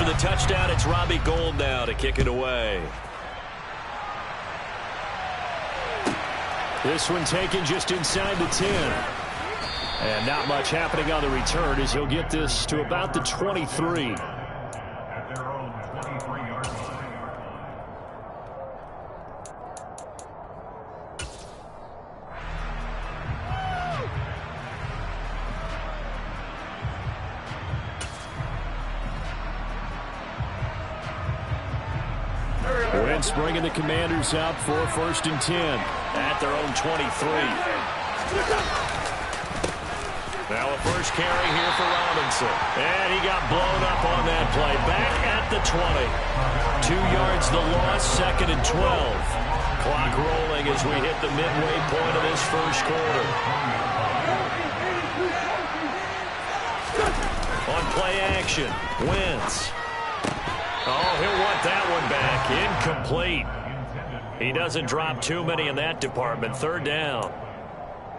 for the touchdown. It's Robbie Gould now to kick it away. This one taken just inside the 10. And not much happening on the return as he'll get this to about the 23. Wentz bringing the Commanders up for 1st and 10 at their own 23. Now a first carry here for Robinson. And he got blown up on that play. Back at the 20. 2 yards the loss, 2nd and 12. Clock rolling as we hit the midway point of this first quarter. On play action, Wentz. Oh, he'll want that one back. Incomplete. He doesn't drop too many in that department. 3rd down.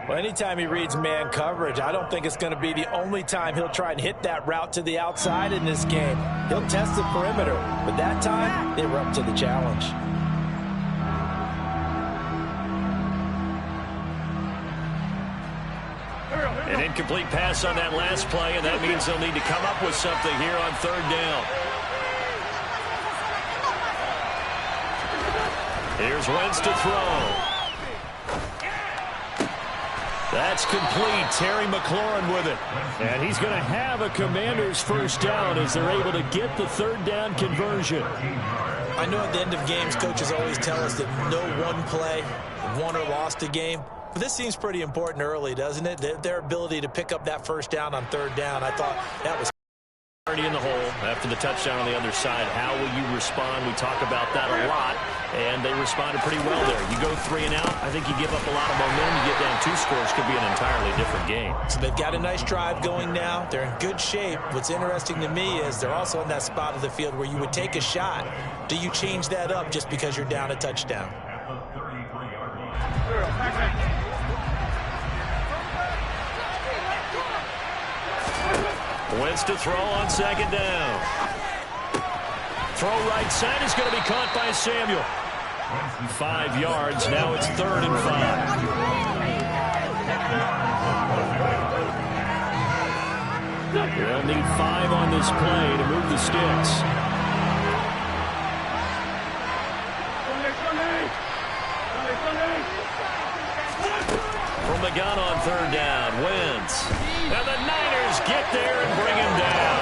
Well, anytime he reads man coverage, I don't think it's going to be the only time he'll try and hit that route to the outside in this game. He'll test the perimeter, but that time, they were up to the challenge. An incomplete pass on that last play, and that means they'll need to come up with something here on 3rd down. Here's Wentz to throw. That's complete. Terry McLaurin with it. And he's going to have a Commanders first down as they're able to get the 3rd down conversion. I know at the end of games, coaches always tell us that no one play won or lost a game. But this seems pretty important early, doesn't it? Their ability to pick up that first down on 3rd down, I thought that was already in the hole after the touchdown on the other side. How will you respond? We talk about that a lot, and they responded pretty well there. You go 3 and out, I think you give up a lot of momentum. You get down 2 scores, could be an entirely different game. So they've got a nice drive going now. They're in good shape. What's interesting to me is they're also in that spot of the field where you would take a shot. Do you change that up just because you're down a touchdown? Wentz to throw on 2nd down. Throw right side is going to be caught by Samuel. 5 yards. Now it's 3rd and 5. They'll need 5 on this play to move the sticks. From the gun on 3rd down, Wentz. And the Niners get there and bring him down.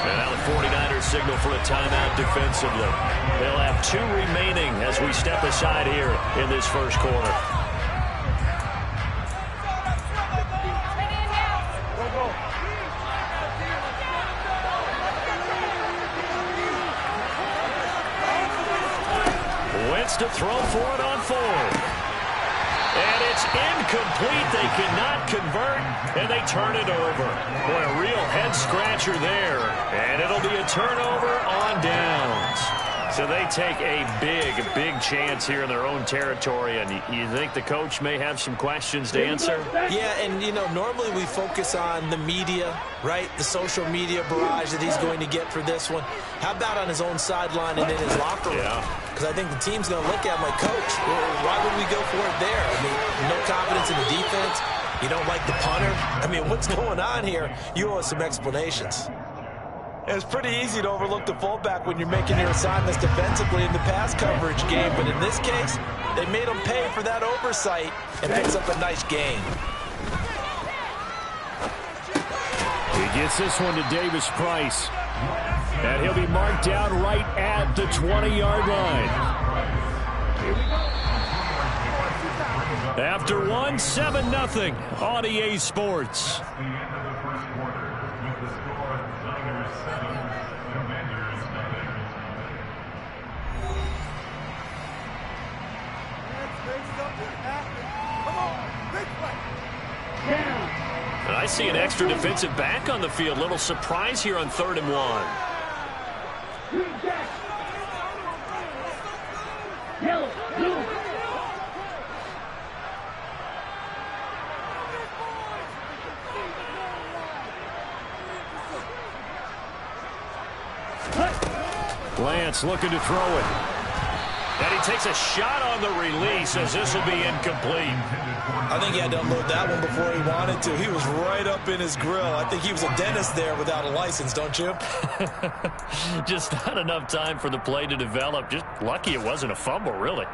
And now the 49ers signal for a timeout defensively. They'll have 2 remaining as we step aside here in this first quarter. Wentz to throw for it on 4th. And it's incomplete. They cannot convert, and they turn it over. Boy, a real head-scratcher there. And it'll be a turnover on downs. So they take a big chance here in their own territory, and you think the coach may have some questions to answer? Yeah, and, you know, normally we focus on the media, right? The social media barrage that he's going to get for this one. How about on his own sideline and in his locker room? Yeah. Because I think the team's going to look at him like, Coach, why would we go for it there? I mean, no confidence in the defense. You don't like the punter. I mean, what's going on here? You owe us some explanations. It's pretty easy to overlook the fullback when you're making your assignments defensively in the pass coverage game. But in this case, they made him pay for that oversight and picks up a nice gain. He gets this one to Davis Price. And he'll be marked down right at the 20-yard line. After 1, 7-0 on EA Sports. And I see an extra defensive back on the field. Little surprise here on 3rd and 1. Lance looking to throw it. And he takes a shot on the release as this will be incomplete. I think he had to unload that one before he wanted to. He was right up in his grill. I think he was a dentist there without a license, don't you? Just not enough time for the play to develop. Just lucky it wasn't a fumble, really.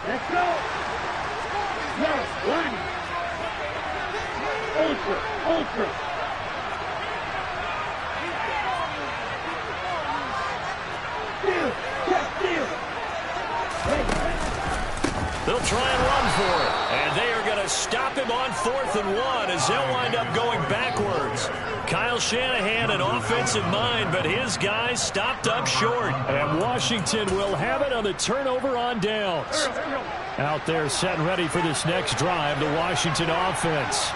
Let's go. No, one. Ultra. They'll try and run for it. And they are going to stop him on 4th and 1 as they'll wind up going backwards. Kyle Shanahan, an offensive mind, but his guys stopped up short. And Washington will have it on the turnover on downs. Out there set and ready for this next drive, the Washington offense.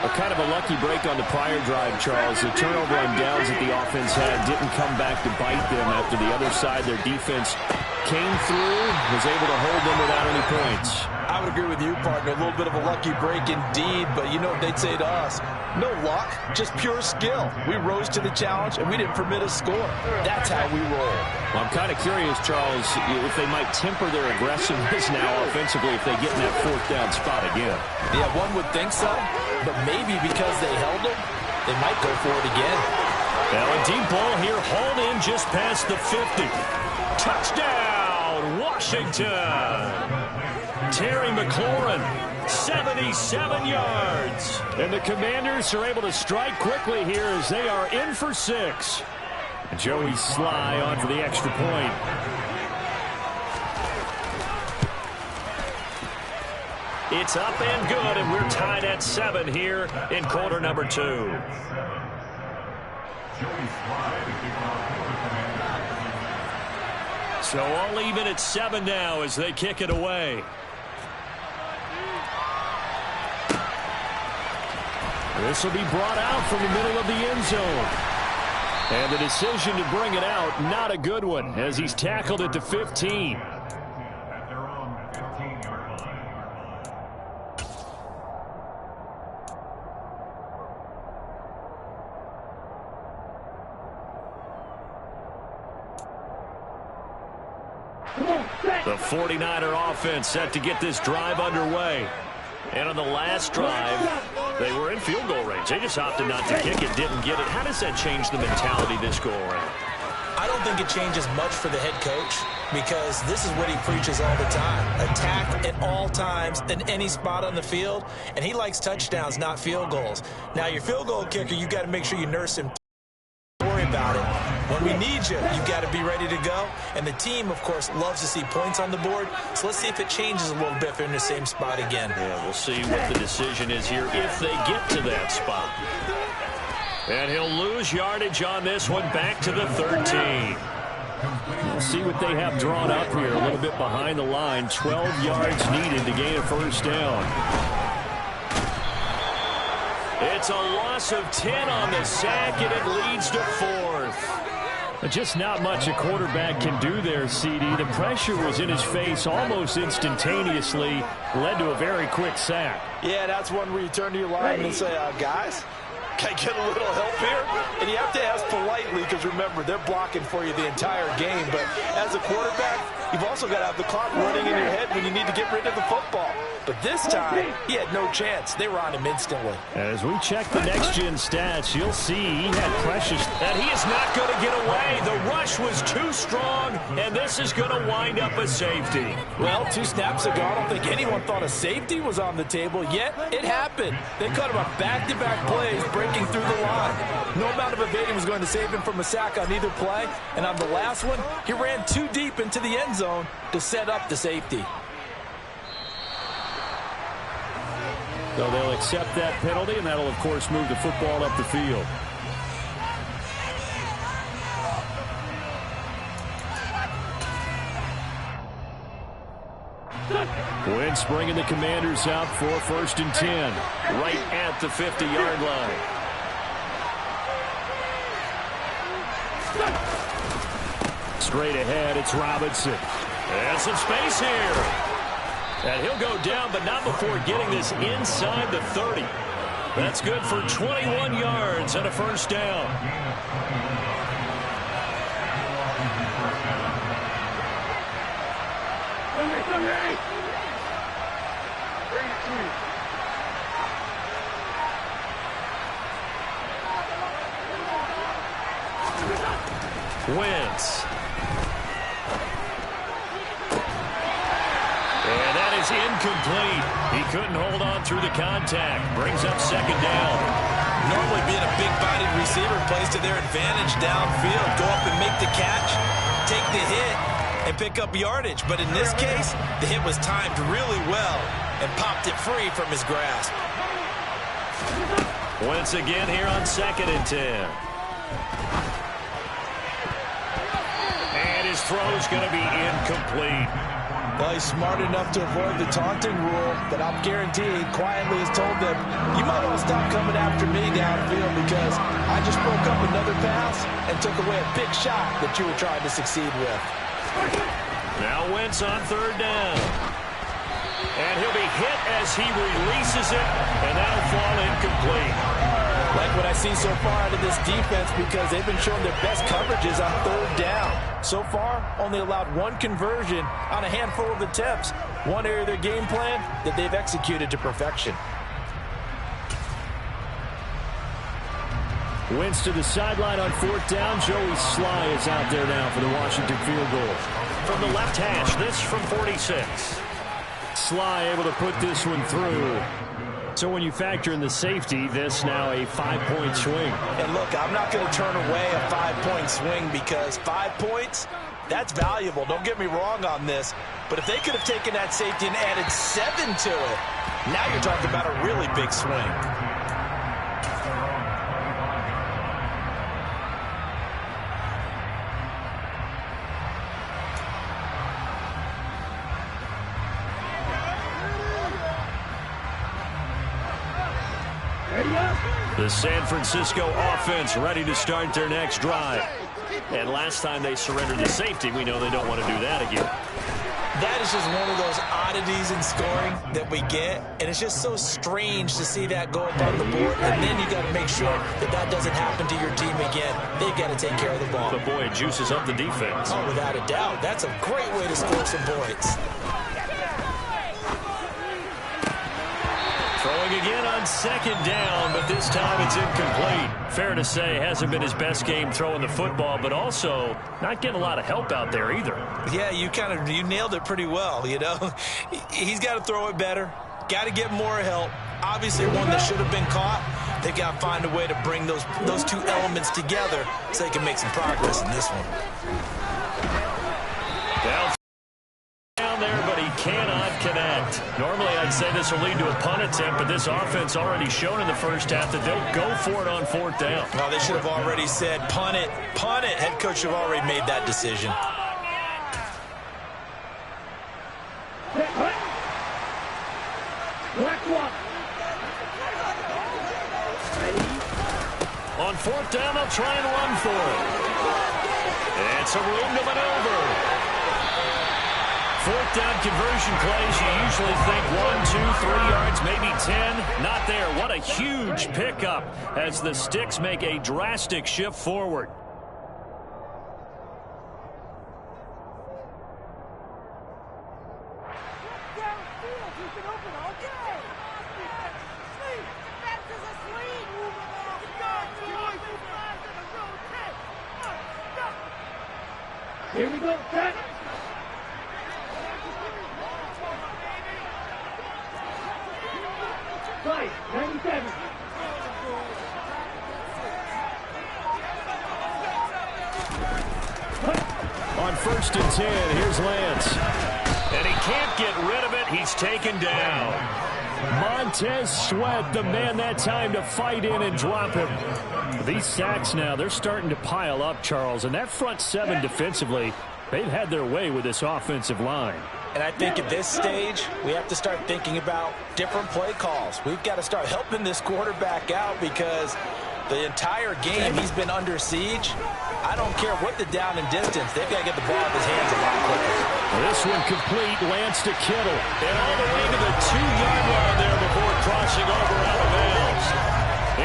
A kind of a lucky break on the prior drive, Charles. The turnover on downs that the offense had didn't come back to bite them after the other side. Their defense came through, was able to hold them without any points. I would agree with you, partner. A little bit of a lucky break indeed, but you know what they'd say to us? No luck, just pure skill. We rose to the challenge, and we didn't permit a score. That's how we roll. Well, I'm kind of curious, Charles, if they might temper their aggressiveness now offensively if they get in that 4th down spot again. Yeah, one would think so, but maybe because they held them, they might go for it again. Now a deep ball here, hauled in just past the 50. Touchdown, Washington! Terry McLaurin, 77 yards. And the Commanders are able to strike quickly here as they are in for 6. Joey Sly on for the extra point. It's up and good, and we're tied at 7 here in quarter number 2. So all even at 7 now as they kick it away. This will be brought out from the middle of the end zone. And the decision to bring it out, not a good one, as he's tackled at the 15. The 49er offense set to get this drive underway. And on the last drive, they were in field goal range. They just opted not to kick it, didn't get it. How does that change the mentality this go around? I don't think it changes much for the head coach because this is what he preaches all the time. Attack at all times in any spot on the field, and he likes touchdowns, not field goals. Now, your field goal kicker, you got to make sure you nurse him. Don't worry about it. When we need you, you've got to be ready to go. And the team, of course, loves to see points on the board. So let's see if it changes a little bit if they're in the same spot again. Yeah, we'll see what the decision is here if they get to that spot. And he'll lose yardage on this one back to the 13. We'll see what they have drawn up here. A little bit behind the line. 12 yards needed to gain a 1st down. It's a loss of 10 on the sack, and it leads to 4th. Just not much a quarterback can do there, CD. The pressure was in his face almost instantaneously, led to a very quick sack. Yeah, that's one where you turn to your lineman and say, guys, can I get a little help here? And you have to ask politely because, remember, they're blocking for you the entire game. But as a quarterback, you've also got to have the clock running in your head when you need to get rid of the football. But this time, he had no chance. They were on him instantly. As we check the next-gen stats, you'll see he had precious. And he is not going to get away. The rush was too strong, and this is going to wind up a safety. Well, 2 snaps ago, I don't think anyone thought a safety was on the table, yet it happened. They cut him on back-to-back plays, breaking through the line. No amount of evading was going to save him from a sack on either play, and on the last one, he ran too deep into the end zone to set up the safety. So they'll accept that penalty, and that'll, of course, move the football up the field. Wentz bringing the Commanders out for 1st and 10. Right at the 50-yard line. Straight ahead, it's Robinson. And some space here. And he'll go down, but not before getting this inside the 30. That's good for 21 yards and a first down. Wentz. And that is incomplete. He couldn't hold on through the contact. Brings up second down. Normally being a big-bodied receiver plays to their advantage downfield. Go up and make the catch, take the hit, and pick up yardage. But in this case, the hit was timed really well and popped it free from his grasp. Wentz again here on 2nd and 10. His throw is going to be incomplete. Well, he's smart enough to avoid the taunting rule, but I'm guaranteed quietly has told them, you might want to stop coming after me downfield because I just broke up another pass and took away a big shot that you were trying to succeed with. Now Wentz on 3rd down. And he'll be hit as he releases it, and that'll fall incomplete. Like what I see so far out of this defense because they've been showing their best coverages on 3rd down. So far, only allowed one conversion on a handful of attempts. One area of their game plan that they've executed to perfection. Wentz to the sideline on 4th down. Joey Sly is out there now for the Washington field goal. From the left hash, this from 46. Sly able to put this one through. So when you factor in the safety, this now a 5-point swing. And look, I'm not going to turn away a 5-point swing because 5 points, that's valuable. Don't get me wrong on this. But if they could have taken that safety and added 7 to it, now you're talking about a really big swing. The San Francisco offense ready to start their next drive. And last time they surrendered the safety, we know they don't want to do that again. That is just one of those oddities in scoring that we get. And it's just so strange to see that go up on the board. And then you got to make sure that that doesn't happen to your team again. They've got to take care of the ball. But boy, it juices up the defense. Oh, without a doubt. That's a great way to score some points. Throwing again on 2nd down, but this time it's incomplete. Fair to say, hasn't been his best game throwing the football, but also not getting a lot of help out there either. Yeah, you nailed it pretty well, you know. He's got to throw it better. Got to get more help. Obviously, one that should have been caught. They've got to find a way to bring those two elements together so they can make some progress in this one. Down there, but he cannot connect. Normally, I'd say this will lead to a punt attempt, but this offense already shown in the first half that they'll go for it on 4th down. Well, they should have already said, punt it, punt it. Head coach should have already made that decision. On 4th down, they'll try and run for it. It's a room to maneuver. 4th down conversion plays, you usually think 1, 2, 3 yards, maybe 10. Not there. What a huge pickup as the Sticks make a drastic shift forward. Here we go, set. Right, 97. On 1st and 10, here's Lance. And he can't get rid of it. He's taken down. Montez Sweat, the man that time to fight in and drop him. These sacks now, they're starting to pile up, Charles. And that front 7 defensively, they've had their way with this offensive line. And I think at this stage, we have to start thinking about different play calls. We've got to start helping this quarterback out because the entire game he's been under siege. I don't care what the down and distance. They've got to get the ball in his hands a lot quicker. This one complete. Lance to Kittle. And all the way to the 2-yard line there before crossing over out of bounds.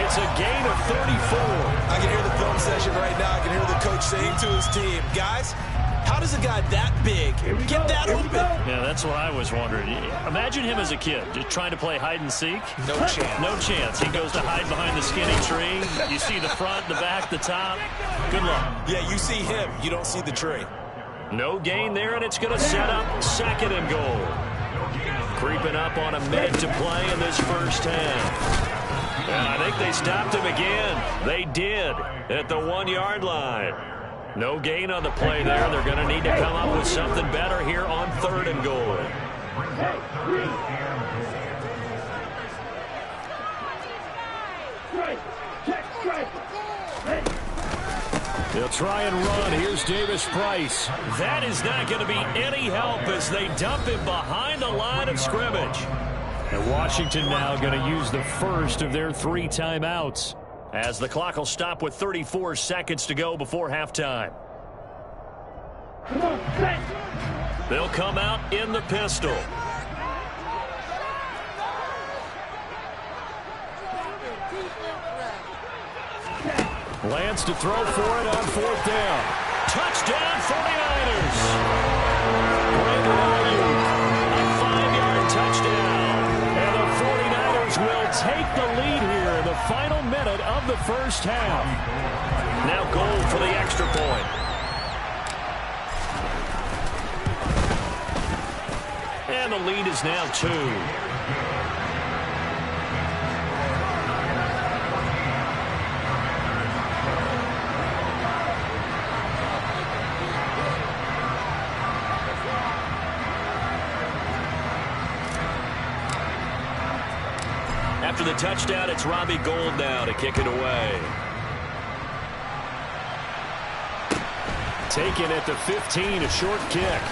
It's a gain of 34. I can hear the film session right now. I can hear the coach saying to his team, guys, how does a guy that big get that open? Yeah, that's what I was wondering. Imagine him as a kid, just trying to play hide and seek. No chance. No chance. He goes to hide behind the skinny tree. You see the front, the back, the top. Good luck. Yeah, you see him. You don't see the tree. No gain there, and it's going to set up 2nd and goal. Creeping up on a minute to play in this first half. And I think they stopped him again. They did at the 1-yard line. No gain on the play there. They're going to need to come up with something better here on 3rd and goal. They'll try and run. Here's Davis Price. That is not going to be any help as they dump him behind the line of scrimmage. And Washington now going to use the first of their 3 timeouts, as the clock will stop with 34 seconds to go before halftime. They'll come out in the pistol. Lance to throw for it on 4th down. Touchdown 49ers. Great value. A 5-yard touchdown. And the 49ers will take the lead here in the final minute of the first half. Now goal for the extra point. And the lead is now 2. After the touchdown, it's Robbie Gould now to kick it away. Taken at the 15, a short kick.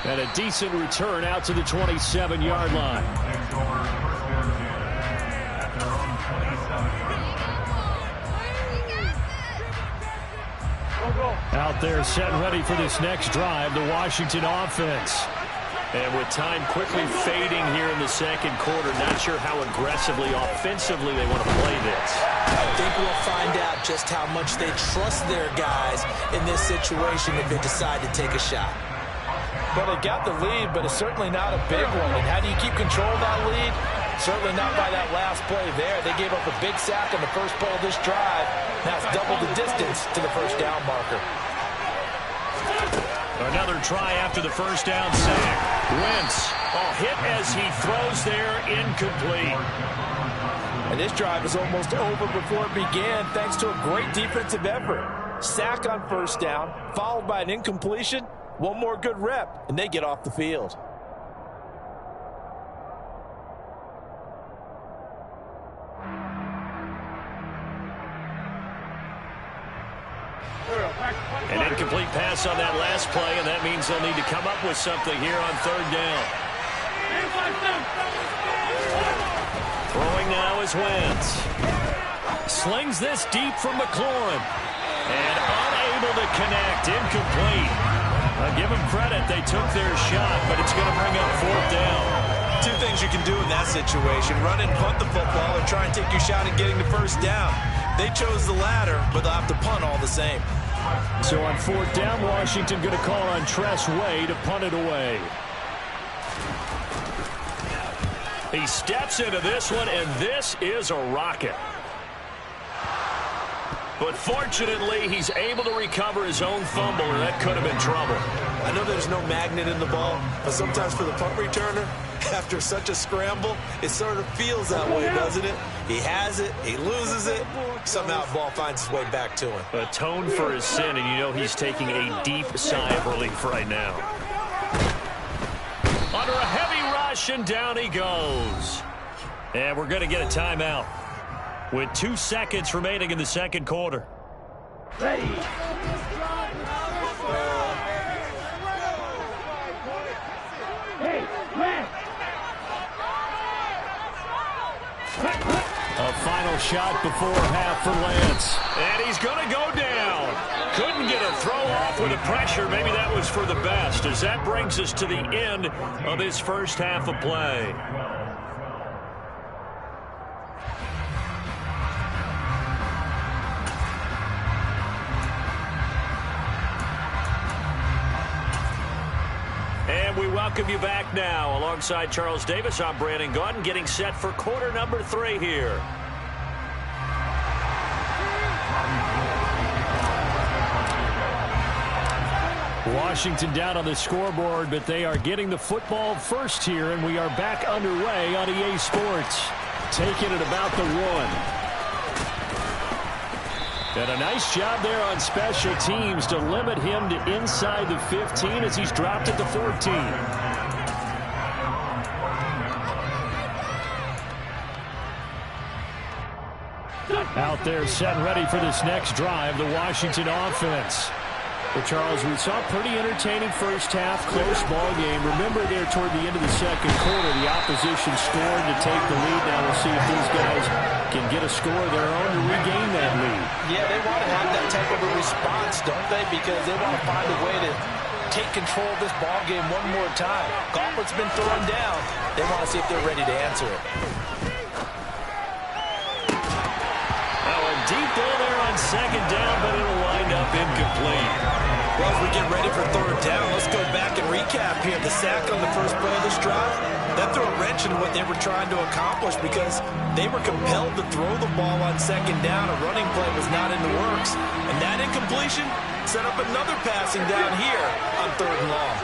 And a decent return out to the 27-yard line. Out there set and ready for this next drive, the Washington offense. And with time quickly fading here in the 2nd quarter, not sure how aggressively, offensively they want to play this. I think we'll find out just how much they trust their guys in this situation if they decide to take a shot. Well, they got the lead, but it's certainly not a big one. And how do you keep control of that lead? Certainly not by that last play there. They gave up a big sack on the first play of this drive. Now it's double the distance to the first down marker. Another try after the first down sack. Wentz, hit as he throws there, incomplete. And this drive is almost over before it began, thanks to a great defensive effort. Sack on first down, followed by an incompletion. One more good rep, and they get off the field. An incomplete pass on that last play, and that means they'll need to come up with something here on 3rd down. Throwing now is Wentz. Slings this deep from McLaurin. And unable to connect, incomplete. I'll give them credit, they took their shot, but it's going to bring up 4th down. 2 things you can do in that situation: run and punt the football, or try and take your shot at getting the first down. They chose the latter, but they'll have to punt all the same. So on 4th down, Washington going to call on Tress Way to punt it away. He steps into this one, and this is a rocket. But fortunately, he's able to recover his own fumble, or that could have been trouble. I know there's no magnet in the ball, but sometimes for the punt returner, after such a scramble, it sort of feels that way, doesn't it? He has it, he loses it, somehow the ball finds its way back to him. Atoned for his sin, and you know he's taking a deep sigh of relief right now. Under a heavy rush, and down he goes. And we're going to get a timeout with 2 seconds remaining in the 2nd quarter. Ready. A final shot before half for Lance. And he's going to go down. Couldn't get a throw off with the pressure. Maybe that was for the best, as that brings us to the end of this first half of play. And we welcome you back now. Alongside Charles Davis, I'm Brandon Gaudin, getting set for quarter number 3 here. Washington down on the scoreboard, but they are getting the football first here, and we are back underway on EA Sports. Taking it about the 1. And a nice job there on special teams to limit him to inside the 15 as he's dropped it to 14. Out there set and ready for this next drive, the Washington offense. Well, Charles, we saw a pretty entertaining first half, close ball game. Remember there toward the end of the second quarter, the opposition scored to take the lead. Now we'll see if these guys can get a score of their own to regain that lead. Yeah, they want to have that type of a response, don't they? Because they want to find a way to take control of this ball game one more time. Gauntlet's been thrown down. They want to see if they're ready to answer it. Deep ball there on second down, but it'll wind up incomplete. Well, as we get ready for third down, let's go back and recap here. The sack on the first play of this drive, that threw a wrench into what they were trying to accomplish because they were compelled to throw the ball on second down. A running play was not in the works. And that incompletion set up another passing down here on third and long.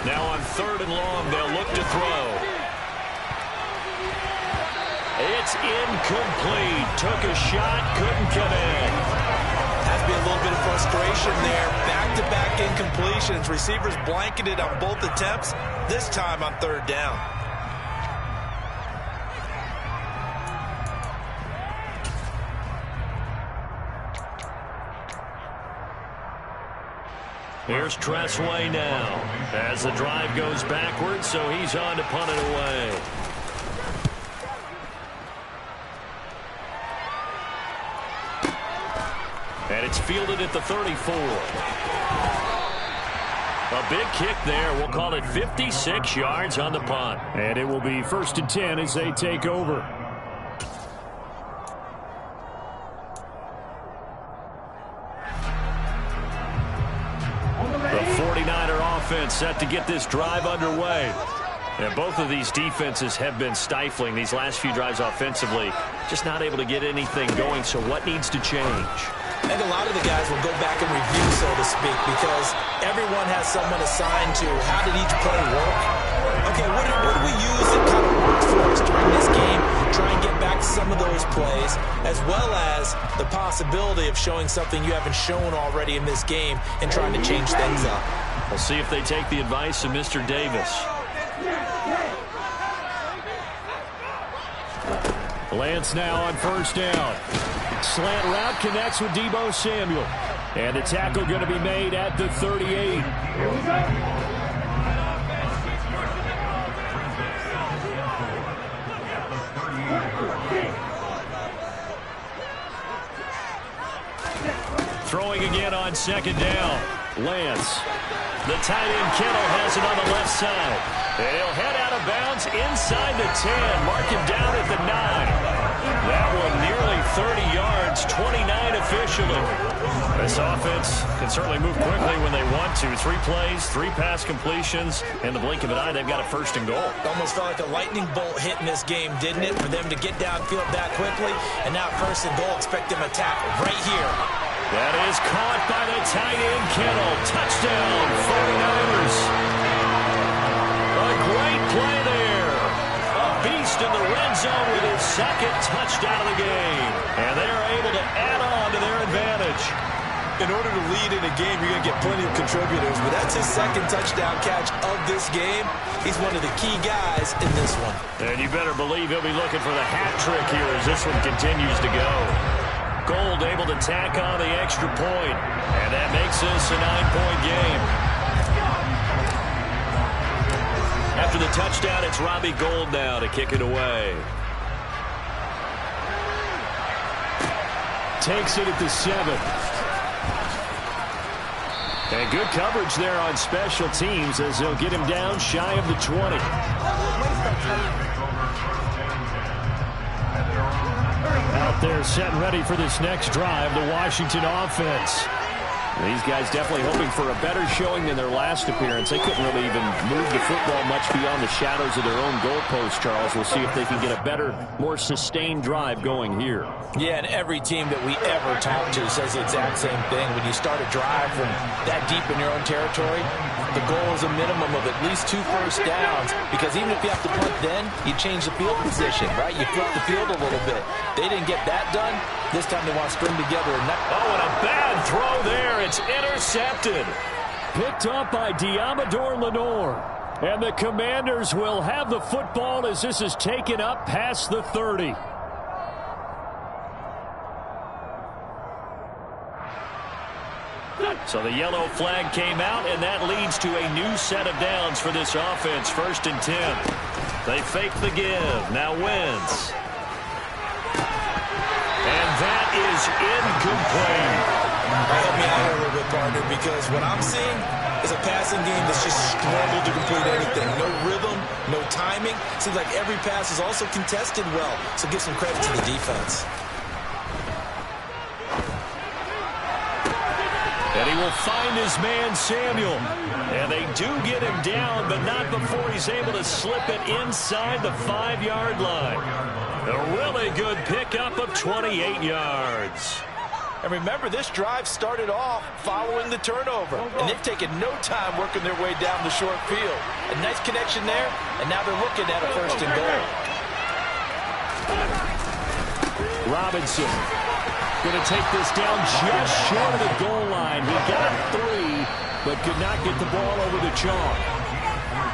Now on third and long, they'll look to throw. It's incomplete. Took a shot, couldn't connect. Has to be a little bit of frustration there. Back-to-back incompletions. Receivers blanketed on both attempts, this time on third down. Here's Tressway now as the drive goes backwards, so he's on to punt it away. And it's fielded at the 34. A big kick there. We'll call it 56 yards on the punt. And it will be 1st and 10 as they take over. The 49er offense set to get this drive underway. And both of these defenses have been stifling these last few drives offensively. Just not able to get anything going, so what needs to change? I think a lot of the guys will go back and review, so to speak, because everyone has someone assigned to how did each play work. Okay, what do we use that kind of worked for us during this game? Try and get back to some of those plays, as well as the possibility of showing something you haven't shown already in this game and trying to change things up. We'll see if they take the advice of Mr. Davis. Lance now on first down. Slant route connects with Deebo Samuel. And the tackle going to be made at the 38. Here we go. Throwing again on second down. Lance. The tight end Kittle has it on the left side. And he'll head out of bounds inside the 10. Mark him down at the 9. That one nearly 30 yards, 29 officially. This offense can certainly move quickly when they want to. 3 plays, 3 pass completions. In the blink of an eye, they've got a first and goal. Almost felt like a lightning bolt hit in this game, didn't it? For them to get downfield that quickly. And now first and goal, expect them to tackle right here. That is caught by the tight end Kittle. Touchdown, 49ers. A great play there. A beast in the red zone with his second touchdown of the game. And they are able to add on to their advantage. In order to lead in a game, you're going to get plenty of contributors, but that's his second touchdown catch of this game. He's one of the key guys in this one. And you better believe he'll be looking for the hat trick here as this one continues to go. Gold able to tack on the extra point, and that makes this a 9-point game. After the touchdown, it's Robbie Gould now to kick it away. Takes it at the 7. And good coverage there on special teams as they'll get him down shy of the 20. Out there set and ready for this next drive, the Washington offense. These guys definitely hoping for a better showing than their last appearance. They couldn't really even move the football much beyond the shadows of their own goalpost, Charles. We'll see if they can get a better, more sustained drive going here. Yeah, and every team that we ever talk to says the exact same thing. When you start a drive from that deep in your own territory, the goal is a minimum of at least 2 first downs, because even if you have to punt then, you change the field position, right? You flip the field a little bit. They didn't get that done. This time they want to string together. And a bad throw there. It's intercepted. Picked up by Diamador Lenore. And the Commanders will have the football as this is taken up past the 30. So the yellow flag came out, and that leads to a new set of downs for this offense. 1st and 10. They fake the give. Now Wentz. And that is incomplete. Help me out here a little bit, partner, because what I'm seeing is a passing game that's just struggled to complete anything. No rhythm, no timing. Seems like every pass is also contested well, so give some credit to the defense. And he will find his man, Samuel. And they do get him down, but not before he's able to slip it inside the 5-yard line. A really good pickup of 28 yards. And remember, this drive started off following the turnover, and they've taken no time working their way down the short field. A nice connection there, and now they're looking at a 1st and goal. Robinson going to take this down just short of the goal line. He got 3, but could not get the ball over the chalk.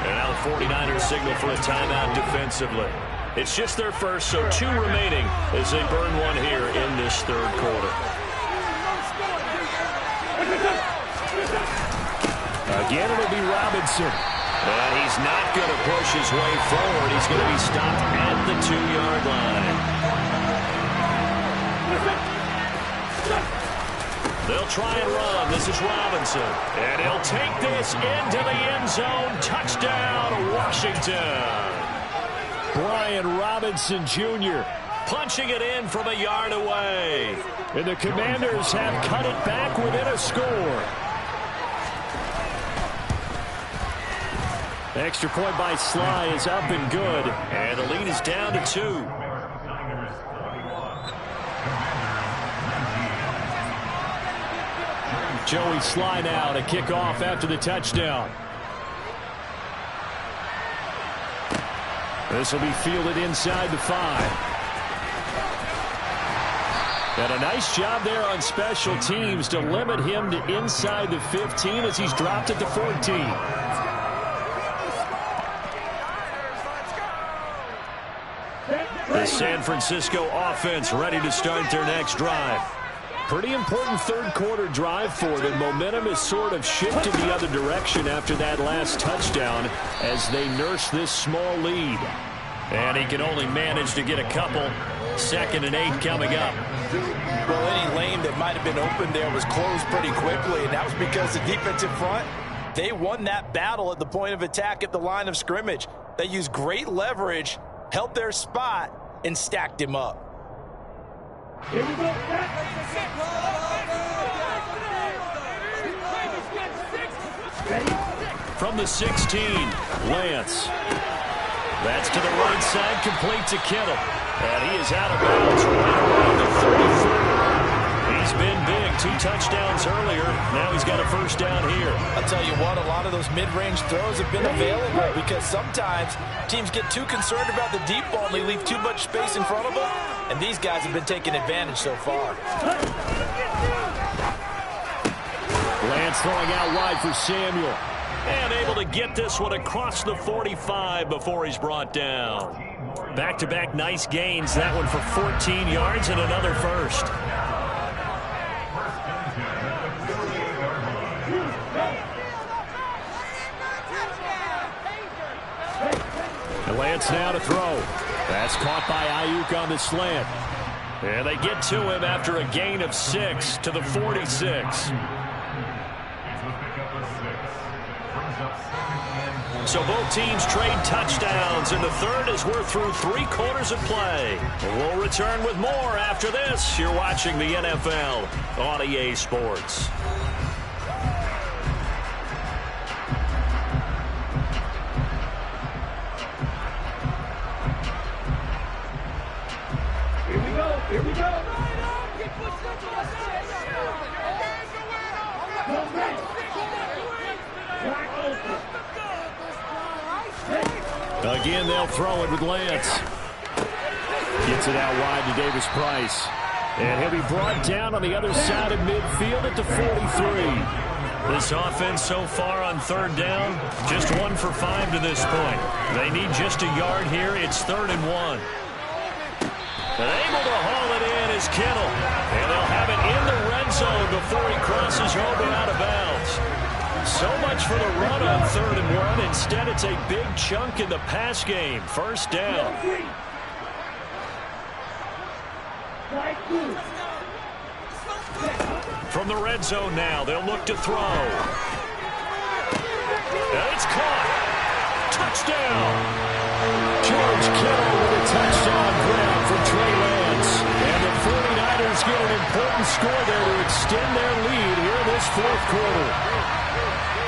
And now the 49ers signal for a timeout defensively. It's just their first, so 2 remaining as they burn one here in this 3rd quarter. Again, it'll be Robinson. And he's not going to push his way forward. He's going to be stopped at the 2-yard line. They'll try and run. This is Robinson. And he'll take this into the end zone. Touchdown, Washington. Brian Robinson Jr. punching it in from a yard away. And the Commanders have cut it back within a score. Extra point by Sly is up and good. And the lead is down to 2. Joey Sly now to kick off after the touchdown. This will be fielded inside the 5. And a nice job there on special teams to limit him to inside the 15 as he's dropped it to 14. The San Francisco offense ready to start their next drive. Pretty important 3rd quarter drive for them. Momentum has sort of shifted the other direction after that last touchdown as they nurse this small lead. And he can only manage to get a couple. 2nd and 8 coming up. Well, any lane that might have been open there was closed pretty quickly, and that was because the defensive front, they won that battle at the point of attack at the line of scrimmage. They used great leverage, held their spot, and stacked him up. Here we go. From the 16, Lance. That's to the right side, complete to Kittle. And he is out of bounds right around the 34. He's been big, 2 touchdowns earlier. Now he's got a 1st down here. I'll tell you what, a lot of those mid-range throws have been available because sometimes teams get too concerned about the deep ball and they leave too much space in front of them. And these guys have been taking advantage so far. Lance throwing out wide for Samuel. And able to get this one across the 45 before he's brought down. Back-to-back nice gains. That one for 14 yards and another 1st. And Lance now to throw. That's caught by Ayuk on the slant. And they get to him after a gain of 6 to the 46. So both teams trade touchdowns, and the third as we're through 3 quarters of play. We'll return with more after this. You're watching the NFL on EA Sports. Here we go. Again, they'll throw it with Lance. Gets it out wide to Davis Price. And he'll be brought down on the other side of midfield at the 43. This offense so far on 3rd down, just 1 for 5 to this point. They need just a yard here. It's 3rd and 1. And able to haul it in is Kittle. And they'll have it in the red zone before he crosses over out of bounds. So much for the run on 3rd and 1. Instead, it's a big chunk in the pass game. 1st down. From the red zone now, they'll look to throw. And it's caught. Touchdown. George Kittle with a touchdown grab from Trey Lance. And the 49ers get an important score there to extend their lead here in this 4th quarter.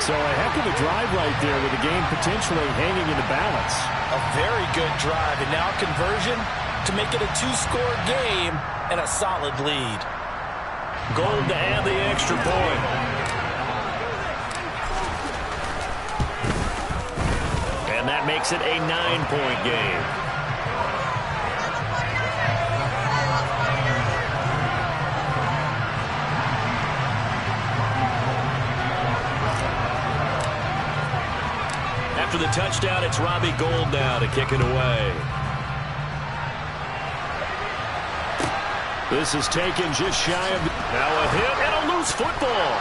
So a heck of a drive right there with the game potentially hanging in the balance. A very good drive, and now conversion to make it a 2-score game and a solid lead. Gold to add the extra point. And that makes it a 9-point game. After the touchdown, it's Robbie Gould now to kick it away. This is taken just shy of... Now a hit and a loose football.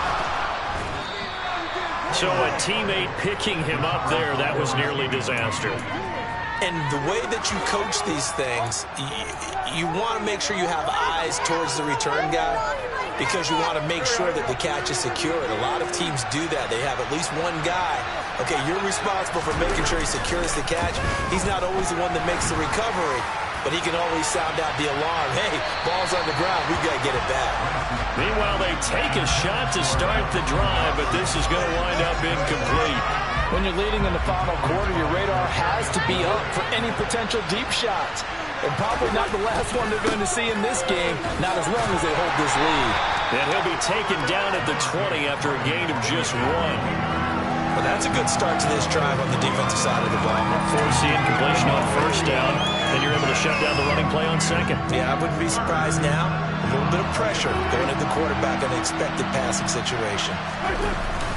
So a teammate picking him up there, that was nearly disaster. And the way that you coach these things, you want to make sure you have eyes towards the return guy because you want to make sure that the catch is secured. A lot of teams do that. They have at least one guy. Okay, you're responsible for making sure he secures the catch. He's not always the one that makes the recovery, but he can always sound out the alarm. Hey, ball's on the ground. We've got to get it back. Meanwhile, they take a shot to start the drive, but this is going to wind up incomplete. When you're leading in the final quarter, your radar has to be up for any potential deep shots. And probably not the last one they're going to see in this game, not as long as they hold this lead. And he'll be taken down at the 20 after a gain of just 1. Well, that's a good start to this drive on the defensive side of the ball. Force the incompletion on 1st down, and you're able to shut down the running play on 2nd. Yeah, I wouldn't be surprised now. A little bit of pressure going at the quarterback in an expected passing situation.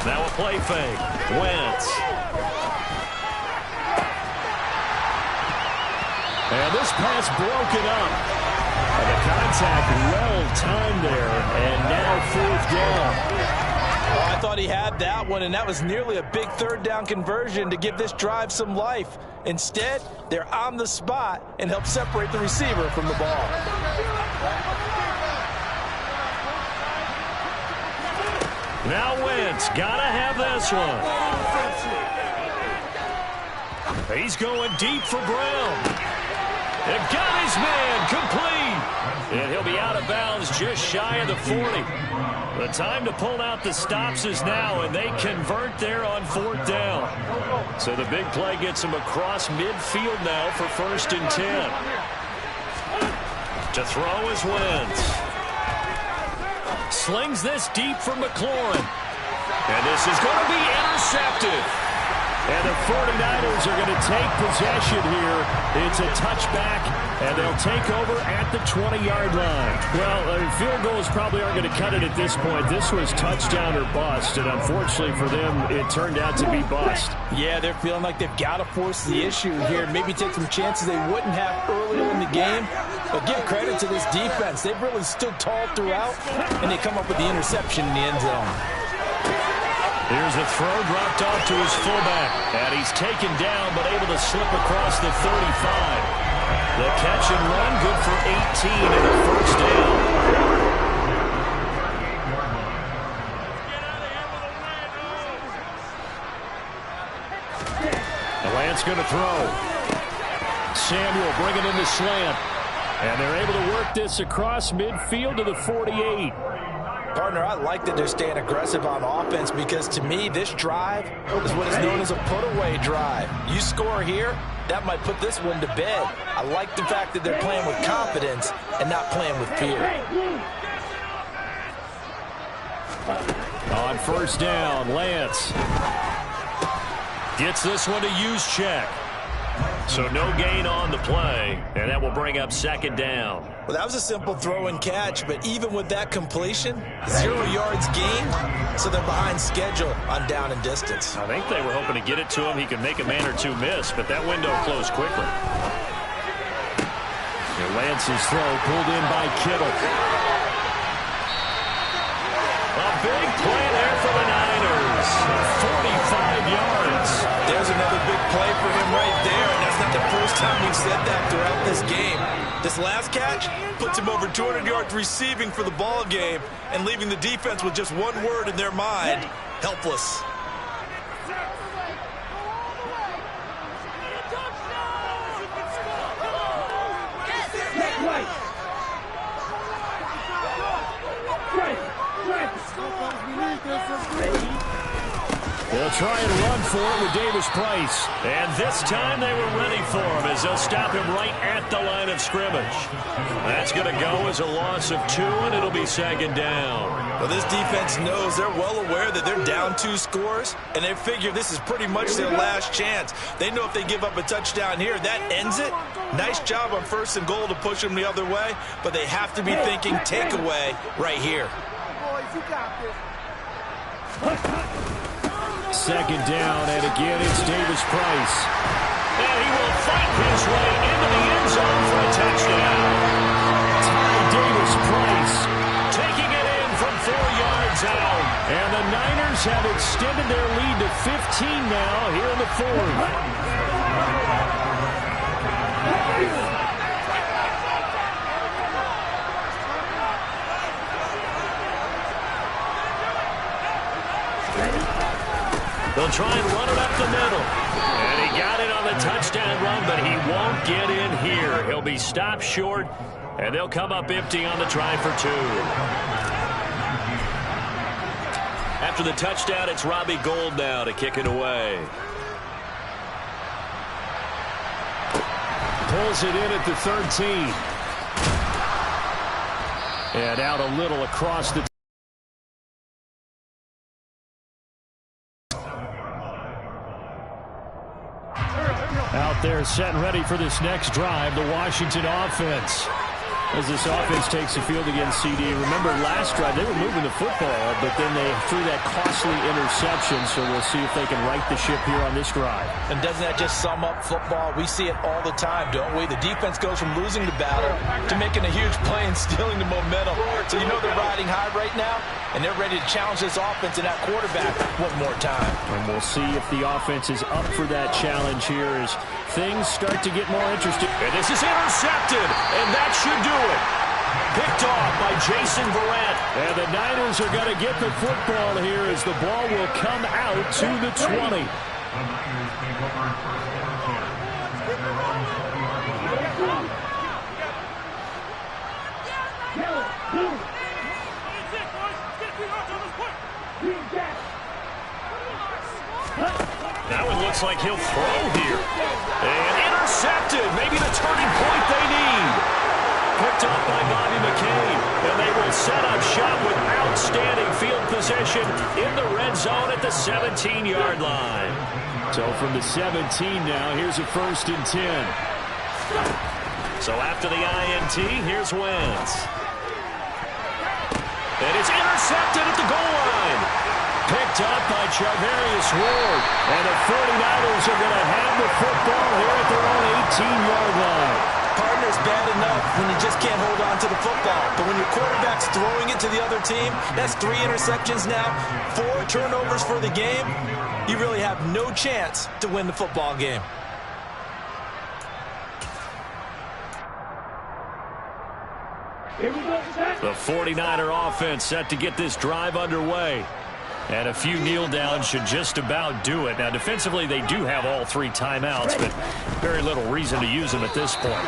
Now a play fake. Wentz. And this pass broken up. And the contact well timed there. And now 4th down. Oh, I thought he had that one, and that was nearly a big 3rd down conversion to give this drive some life. Instead, they're on the spot and help separate the receiver from the ball. Now Wentz, gotta have this one. He's going deep for Brown. And got his man complete. And he'll be out of bounds just shy of the 40. The time to pull out the stops is now, and they convert there on 4th down. So the big play gets him across midfield now for 1st and 10. To throw is Wentz. Slings this deep for McLaurin. And this is going to be intercepted. And the 49ers are going to take possession here. It's a touchback, and they'll take over at the 20-yard line. Well, field goals probably aren't going to cut it at this point. This was touchdown or bust, and unfortunately for them, it turned out to be bust. Yeah, they're feeling like they've got to force the issue here. Maybe take some chances they wouldn't have earlier in the game. But give credit to this defense. They've really stood tall throughout, and they come up with the interception in the end zone. Here's a throw dropped off to his fullback. And he's taken down, but able to slip across the 35. The catch and run, good for 18 and a 1st down. going to throw. Samuel bringing in the slant. And they're able to work this across midfield to the 48. Partner, I like that they're staying aggressive on offense because, to me, this drive is what is known as a put-away drive. You score here, that might put this one to bed. I like the fact that they're playing with confidence and not playing with fear. On first down, Lance gets this one to Juszczyk. So no gain on the play, and that will bring up second down. Well, that was a simple throw and catch, but even with that completion, 0 yards gained, so they're behind schedule on down and distance. I think they were hoping to get it to him. He could make a man or two miss, but that window closed quickly. And Lance's throw pulled in by Kittle. A big play there for the Niners. 45 yards. There's another big play for him right there, and that's not the first time we've said that throughout this game. This last catch puts him over 200 yards receiving for the ball game and leaving the defense with just one word in their mind: helpless. They'll try and run for it with Davis Price. And this time they were ready for him as they'll stop him right at the line of scrimmage. That's going to go as a loss of 2, and it'll be second down. Well, this defense knows, they're well aware that they're down 2 scores, and they figure this is pretty much their last chance. They know if they give up a touchdown here, that ends it. Nice job on first and goal to push them the other way, but they have to be thinking takeaway right here. Second down, and again it's Davis Price. And he will fight his way into the end zone for a touchdown. Ty Davis Price taking it in from 4 yards out. And the Niners have extended their lead to 15 now here in the 4th. They'll try and run it up the middle. And he got it on the touchdown run, but he won't get in here. He'll be stopped short, and they'll come up empty on the try for 2. After the touchdown, it's Robbie Gould now to kick it away. Pulls it in at the 13. And out a little across the out there set and ready for this next drive, the Washington offense. As this offense takes the field against CD. Remember last drive, they were moving the football, but then they threw that costly interception, so we'll see if they can right the ship here on this drive. And doesn't that just sum up football? We see it all the time, don't we? The defense goes from losing the battle to making a huge play and stealing the momentum. So you know they're riding high right now, and they're ready to challenge this offense and that quarterback one more time. And we'll see if the offense is up for that challenge here as things start to get more interesting. And this is intercepted, and that should do it. Picked off by Jason Verrett. And the Niners are going to get the football here as the ball will come out to the 20. Now it looks like he'll throw here. And intercepted. Maybe the turning point they need. Picked up by Bobby McCain. And they will set up shop with outstanding field position in the red zone at the 17-yard line. So from the 17 now, here's a 1st and 10. So after the INT, here's Wentz. And it's intercepted at the goal line. Picked up by Charvarius Ward. And the 49ers are going to have the football here at their own 18-yard line. Partner's bad enough when you just can't hold on to the football. But when your quarterback's throwing it to the other team, that's 3 interceptions now, 4 turnovers for the game. You really have no chance to win the football game. The 49er offense set to get this drive underway. And a few kneel downs should just about do it. Now, defensively, they do have all 3 timeouts, but very little reason to use them at this point.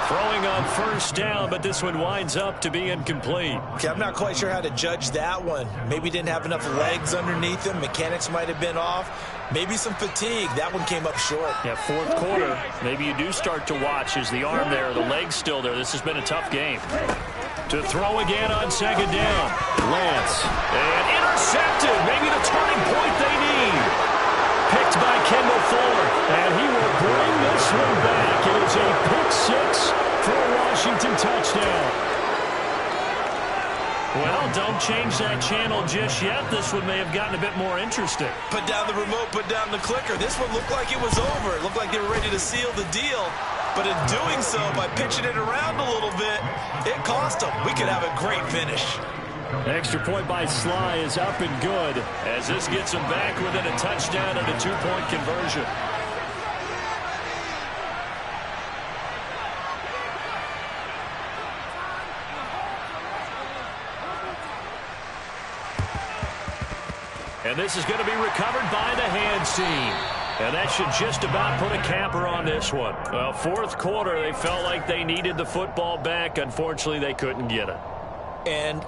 Throwing on first down, but this one winds up to be incomplete. Okay, I'm not quite sure how to judge that one. Maybe didn't have enough legs underneath him. Mechanics might have been off. Maybe some fatigue. That one came up short. Yeah, fourth quarter, maybe you do start to watch. Is the arm there, the leg's still there? This has been a tough game. To throw again on second down. Lance. And intercepted. Maybe the turning point they need. Picked by Kendall Fuller. And he will bring this one back. It is a pick 6 for a Washington touchdown. Well, don't change that channel just yet. This one may have gotten a bit more interesting. Put down the remote, put down the clicker. This one looked like it was over. It looked like they were ready to seal the deal. But in doing so, by pitching it around a little bit, it cost them. We could have a great finish. Extra point by Sly is up and good as this gets them back within a touchdown and a 2-point conversion. And this is going to be recovered by the hands team. And that should just about put a capper on this one. Well, fourth quarter, they felt like they needed the football back. Unfortunately, they couldn't get it. And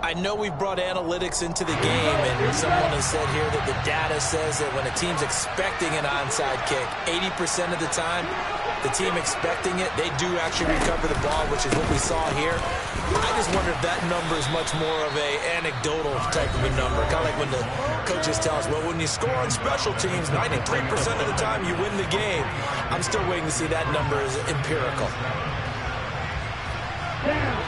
I know we've brought analytics into the game, and someone has said here that the data says that when a team's expecting an onside kick, 80% of the time, the team expecting it, they do actually recover the ball, which is what we saw here. I just wonder if that number is much more of a anecdotal type of a number. Kind of like when the coaches tell us, well, when you score on special teams, 93% of the time you win the game. I'm still waiting to see that number as empirical.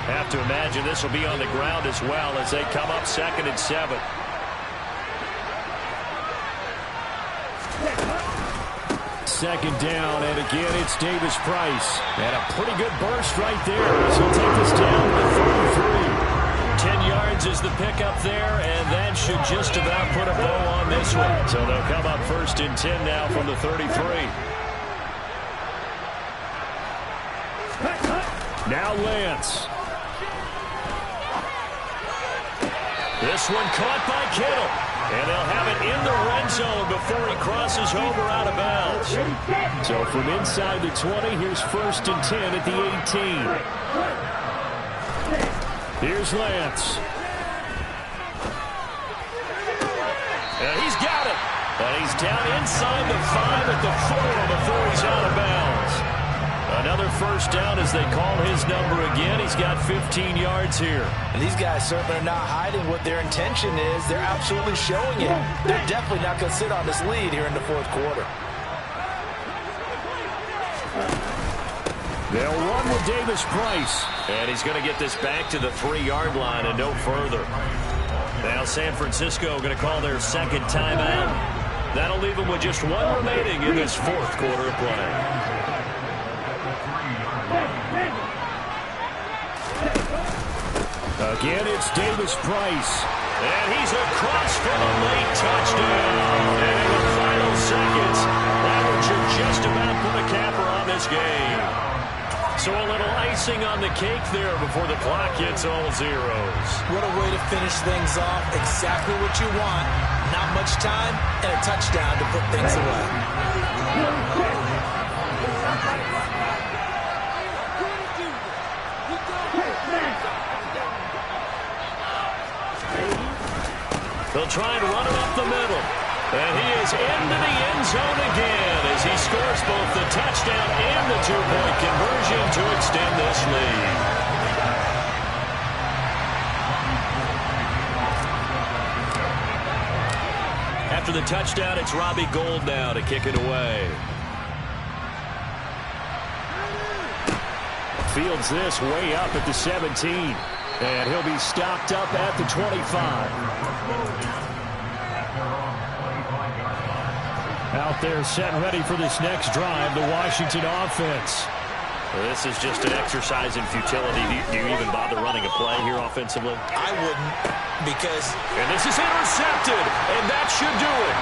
Have to imagine this will be on the ground as well as they come up 2nd and 7. Second down, and again, it's Davis Price. And a pretty good burst right there as he'll take this down to the 33. 10 yards is the pickup there, and that should just about put a bow on this one. So they'll come up 1st and 10 now from the 33. Now Lance. This one caught by Kittle. And they'll have it in the red zone before he crosses over out of bounds. So from inside the 20, here's 1st and 10 at the 18. Here's Lance. And he's got it. And he's down inside the 5 at the 4 before he's out of bounds. Another first down as they call his number again. He's got 15 yards here. And these guys certainly are not hiding what their intention is. They're absolutely showing it. They're definitely not going to sit on this lead here in the fourth quarter. They'll run with Davis Price. And he's going to get this back to the 3-yard line and no further. Now San Francisco going to call their 2nd timeout. That'll leave them with just 1 remaining in this fourth quarter of play. Again, it's Davis Price. And he's across for a late touchdown. And in the final seconds, that one should just about put a capper on this game. So a little icing on the cake there before the clock hits all zeros. What a way to finish things off. Exactly what you want. Not much time and a touchdown to put things away. They'll try and run it up the middle. And he is into the end zone again as he scores both the touchdown and the 2-point conversion to extend this lead. After the touchdown, it's Robbie Gould now to kick it away. Fields this way up at the 17. And he'll be stopped up at the 25. Out there set and ready for this next drive, the Washington offense. Well, this is just an exercise in futility. Do you even bother running a play here offensively? I wouldn't, because... And this is intercepted, and that should do it.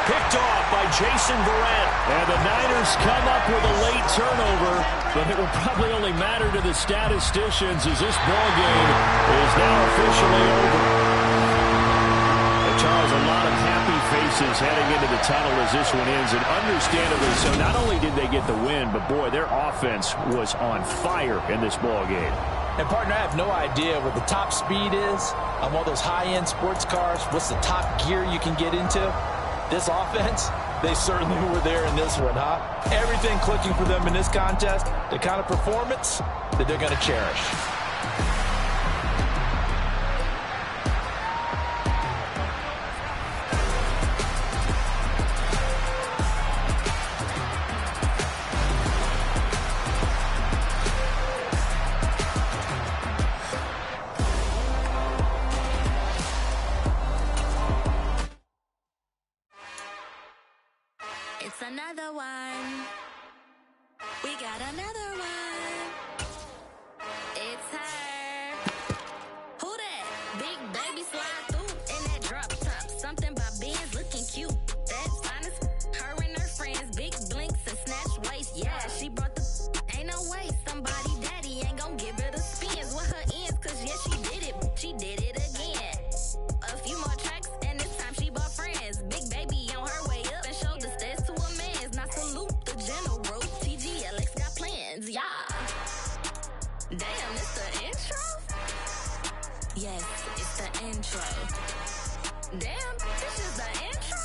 Picked off by Jason Verrett. And the Niners come up with a late turnover, but it will probably only matter to the statisticians as this ball game is now officially over. And Charles, a lot of happy faces heading into the tunnel as this one ends, and understandably so. Not only did they get the win, but, boy, their offense was on fire in this ball game. And, partner, I have no idea what the top speed is on one of those high-end sports cars. What's the top gear you can get into? This offense, they certainly were there in this one, huh? Everything clicking for them in this contest, the kind of performance that they're going to cherish. It's another one. We got another one. It's her. Who that? Big baby slide through in that drop top. Something about Benz looking cute. That's honest. Her and her friends, big blinks and snatch waist. Yeah, she brought the. Ain't no way somebody daddy ain't gonna give her the spins with her ends. Cause yeah, she did it. She did it again. A few more tracks and this time she bought friends. Big baby on her way up and showed the stairs to a man's. Now salute the general. TGLX got plans, yeah. Damn, it's the intro? Yes, it's the intro. Damn, this is the intro?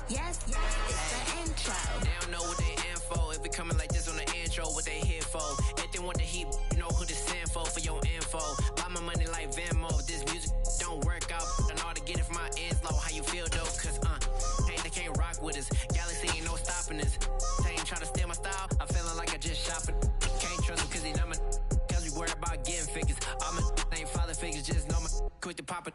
Yes, it's the intro. They don't know what they in for. If we coming like this on the intro, what they here for? If they want the heat, you know who to send for your info. Buy my money like Venmo. This music don't work out. I know how to get it from my ends low. How you feel though? Cause hey, they can't rock with us. Galaxy ain't no stopping us. They ain't trying to steal my style. I'm feeling like I just shopping. Can't trust him cause he not my. Cause we worried about getting figures. All my ain't father figures. Just know my quick to pop it.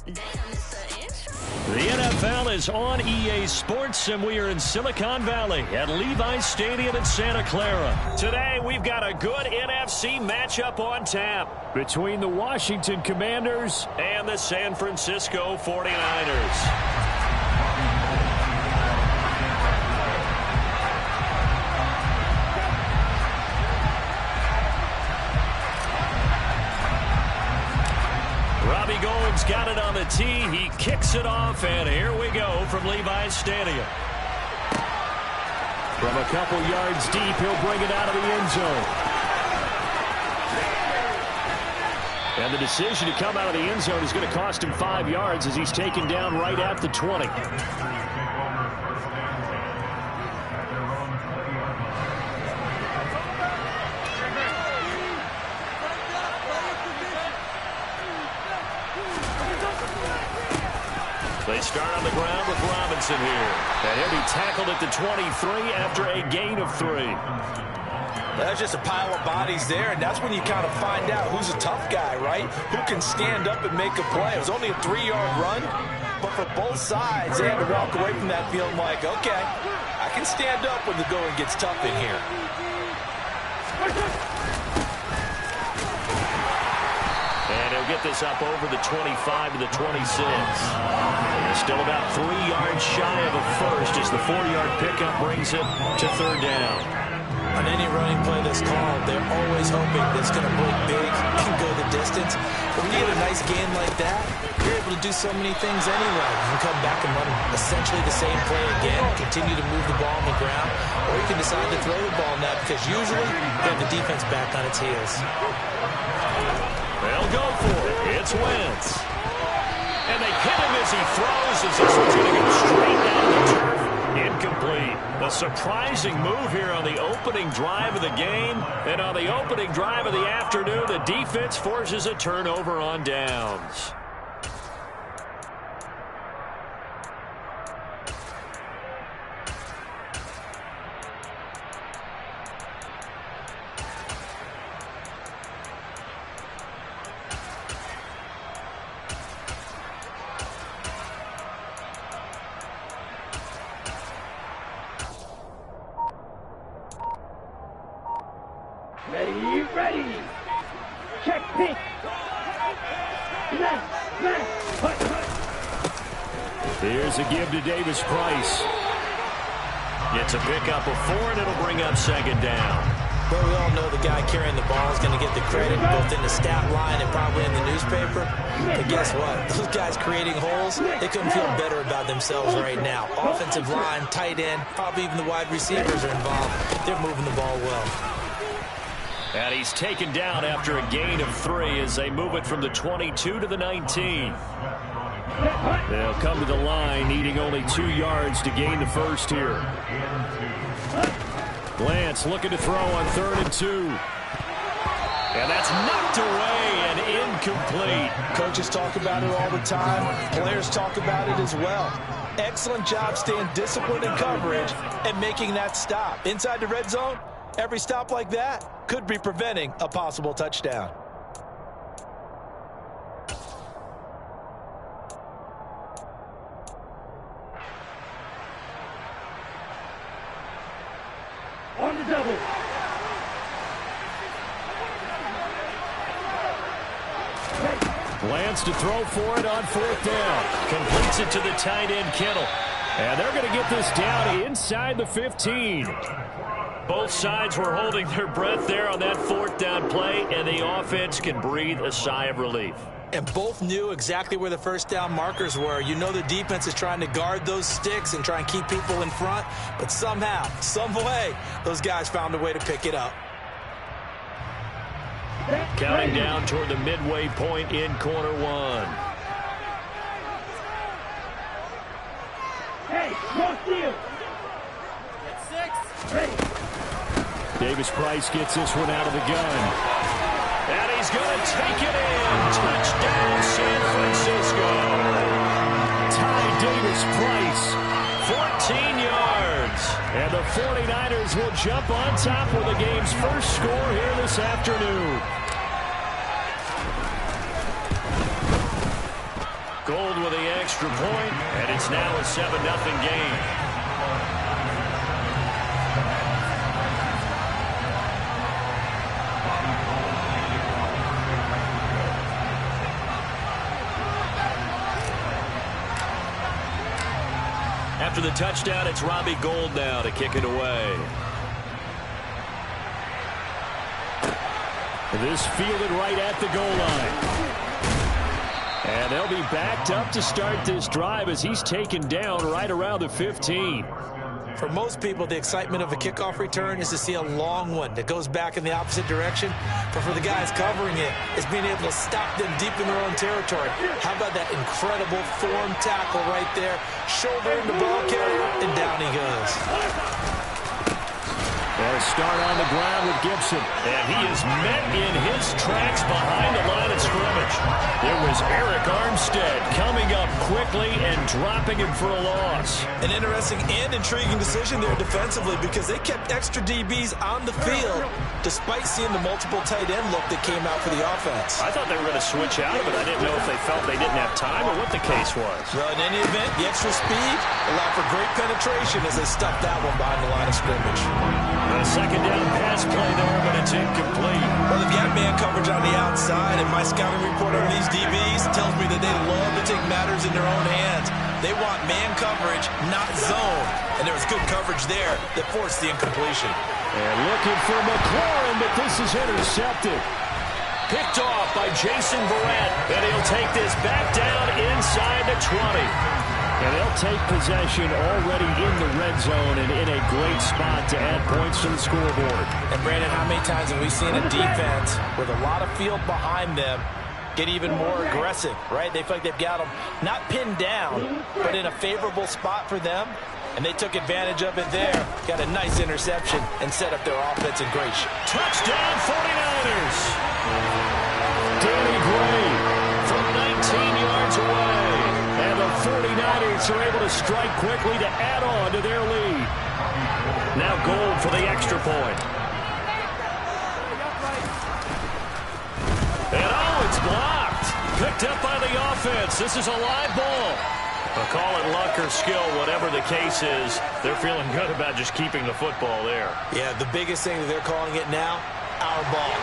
Damn, it's the intro? The NFL is on EA Sports, and we are in Silicon Valley at Levi's Stadium in Santa Clara. Today, we've got a good NFC matchup on tap Between the Washington Commanders and the San Francisco 49ers. Robbie Gould's got it on the tee. He kicks it off, and here we go from Levi's Stadium. from a couple yards deep. He'll bring it out of the end zone. And the decision to come out of the end zone is going to cost him 5 yards as he's taken down right at the 20. They start on the ground with Robinson here. And he'll be tackled at the 23 after a gain of 3. That's just a pile of bodies there, and that's when you kind of find out who's a tough guy, right? Who can stand up and make a play. It was only a 3-yard run, but for both sides, they had to walk away from that feeling like, okay, I can stand up when the going gets tough in here. And he'll get this up over the 25 to the 26. Still about 3 yards shy of a first as the 4-yard pickup brings him to third down. On any running play that's called, they're always hoping that it's going to break big and go the distance. But when you get a nice gain like that, you're able to do so many things anyway. You can come back and run essentially the same play again, continue to move the ball on the ground, or you can decide to throw the ball now because usually you have the defense back on its heels. They'll go for it. It's Wentz. And they hit him as he throws as this one's going to go straight down the turf. Incomplete. A surprising move here on the opening drive of the game. And on the opening drive of the afternoon, the defense forces a turnover on downs. Ready, ready. Check pick. Left, hut, hut. Here's a give to Davis Price. Gets a pickup of 4, and it'll bring up second down. Well, we all know the guy carrying the ball is going to get the credit both in the stat line and probably in the newspaper. But guess what? Those guys creating holes, they couldn't feel better about themselves right now. Offensive line, tight end, probably even the wide receivers are involved. They're moving the ball well. And he's taken down after a gain of 3 as they move it from the 22 to the 19. They'll come to the line, needing only 2 yards to gain the first here. Lance looking to throw on 3rd and 2. And that's knocked away and incomplete. Coaches talk about it all the time. Players talk about it as well. Excellent job staying disciplined in coverage and making that stop. Inside the red zone, every stop like that could be preventing a possible touchdown. On the double. Lance to throw for it on 4th down. Completes it to the tight end, Kittle. And they're going to get this down inside the 15. Both sides were holding their breath there on that 4th down play, and the offense can breathe a sigh of relief. And both knew exactly where the first down markers were. You know the defense is trying to guard those sticks and try and keep people in front. But somehow, some way, those guys found a way to pick it up. Counting down toward the midway point in quarter 1. Hey, no steal. Davis Price gets this one out of the gun. And he's going to take it in. Touchdown, San Francisco. Ty Davis Price, 14 yards. And the 49ers will jump on top with the game's first score here this afternoon. Gold with the extra point, and it's now a 7-0 game. After the touchdown, it's Robbie Gould now to kick it away. This fielded right at the goal line. And they'll be backed up to start this drive as he's taken down right around the 15. For most people, the excitement of a kickoff return is to see a long one that goes back in the opposite direction. But for the guys covering it, it's being able to stop them deep in their own territory. How about that incredible form tackle right there? Shouldering the ball carrier, and down he goes. They'll start on the ground with Gibson. And he is met in his tracks behind the line of scrimmage. It was Eric Armstead coming up quickly and dropping him for a loss. An interesting and intriguing decision there defensively because they kept extra DBs on the field despite seeing the multiple tight end look that came out for the offense. I thought they were going to switch out of it. I didn't know if they felt they didn't have time or what the case was. Well, in any event, the extra speed allowed for great penetration as they stuffed that one behind the line of scrimmage. A second down pass play there, but it's incomplete. Well, they've got man coverage on the outside, and my scouting report on these DBs tells me that they love to take matters in their own hands. They want man coverage, not zone. And there was good coverage there that forced the incompletion. And looking for McLaurin, but this is intercepted. Picked off by Jason Barrett, and he'll take this back down inside the 20. And they'll take possession already in the red zone and in a great spot to add points to the scoreboard. And, Brandon, how many times have we seen a defense with a lot of field behind them get even more aggressive, right? They feel like they've got them not pinned down, but in a favorable spot for them. And they took advantage of it there. Got a nice interception and set up their offense in great shape. Touchdown 49ers. Danny Gray from 19 yards away. And the 49ers are able to strike quickly to add on to their lead. Now Gould for the extra point. And oh, it's blocked. Picked up by the offense. This is a live ball. But call it luck or skill, whatever the case is, they're feeling good about just keeping the football there. Yeah, the biggest thing that they're calling it now, our ball.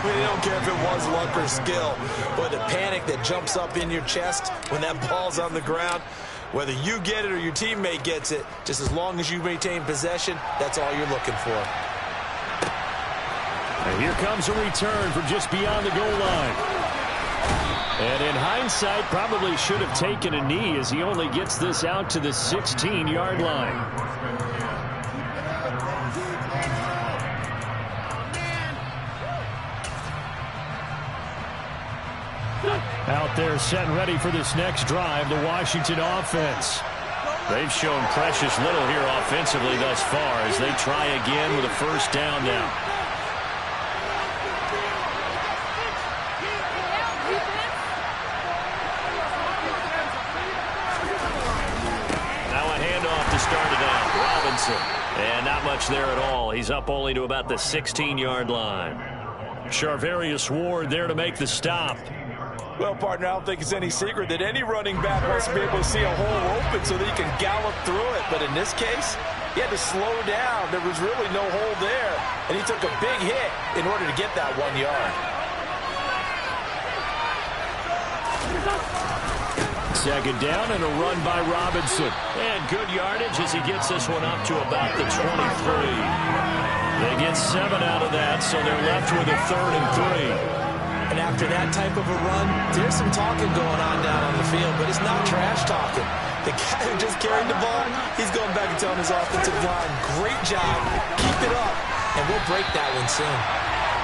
They don't care if it was luck or skill. But the panic that jumps up in your chest when that ball's on the ground, whether you get it or your teammate gets it, just as long as you maintain possession, that's all you're looking for. Here comes a return from just beyond the goal line. And in hindsight, probably should have taken a knee as he only gets this out to the 16-yard line. Out there set and ready for this next drive, the Washington offense. They've shown precious little here offensively thus far as they try again with a first down now. Now a handoff to start it out. Robinson. And not much there at all. He's up only to about the 16-yard line. Charvarius Ward there to make the stop. Well, partner, I don't think it's any secret that any running back wants to be able to see a hole open so that he can gallop through it. But in this case, he had to slow down. There was really no hole there, and he took a big hit in order to get that 1 yard. Second down and a run by Robinson. And good yardage as he gets this one up to about the 23. They get 7 out of that, so they're left with a 3rd and 3. And after that type of a run, there's some talking going on down on the field, but it's not trash talking. The guy who just carried the ball, he's going back and telling his offensive line, great job, keep it up, and we'll break that one soon.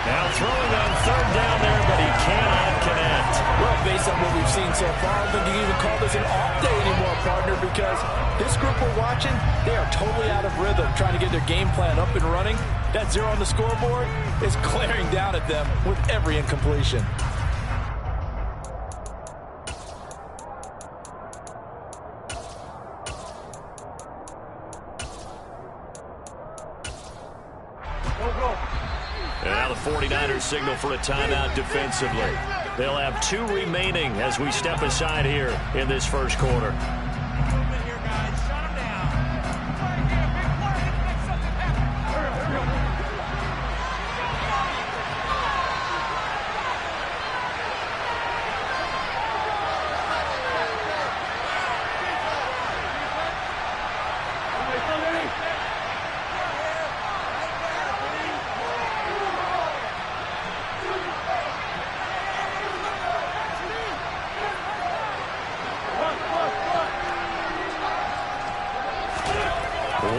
Now throwing on 3rd down there, but he cannot connect. Well, based on what we've seen so far, I don't think you can even call this an off day anymore, partner, because this group we're watching, they are totally out of rhythm, trying to get their game plan up and running. That 0 on the scoreboard is glaring down at them with every incompletion. And now the 49ers signal for a timeout defensively. They'll have 2 remaining as we step aside here in this first quarter.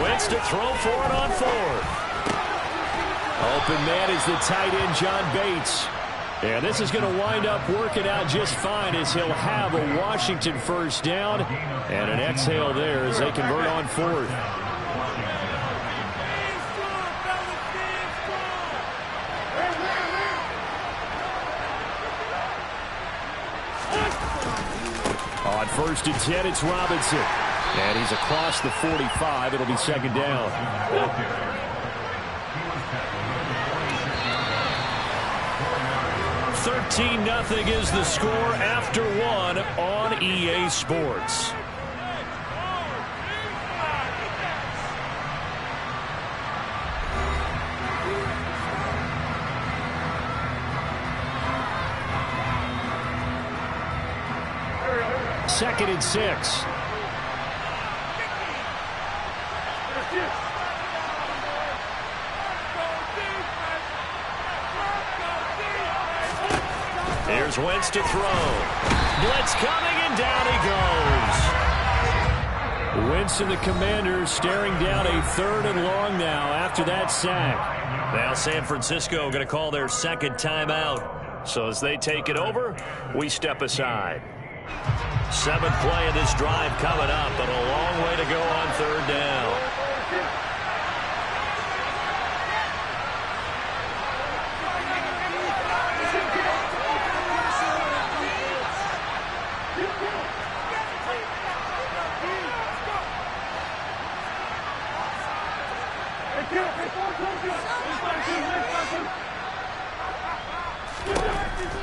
Wentz to throw for it on 4th. Open man is the tight end, John Bates. And this is going to wind up working out just fine as he'll have a Washington first down and an exhale there as they convert on 4th. On 1st and 10, it's Robinson. And he's across the 45. It'll be 2nd down. 13-0 is the score after 1 on EA Sports. Second and 6. Here's Wentz to throw. Blitz coming, and down he goes. Wentz and the Commanders staring down a 3rd and long now after that sack. Now San Francisco going to call their 2nd timeout. So as they take it over, we step aside. 7th play of this drive coming up, but a long way to go on 3rd down.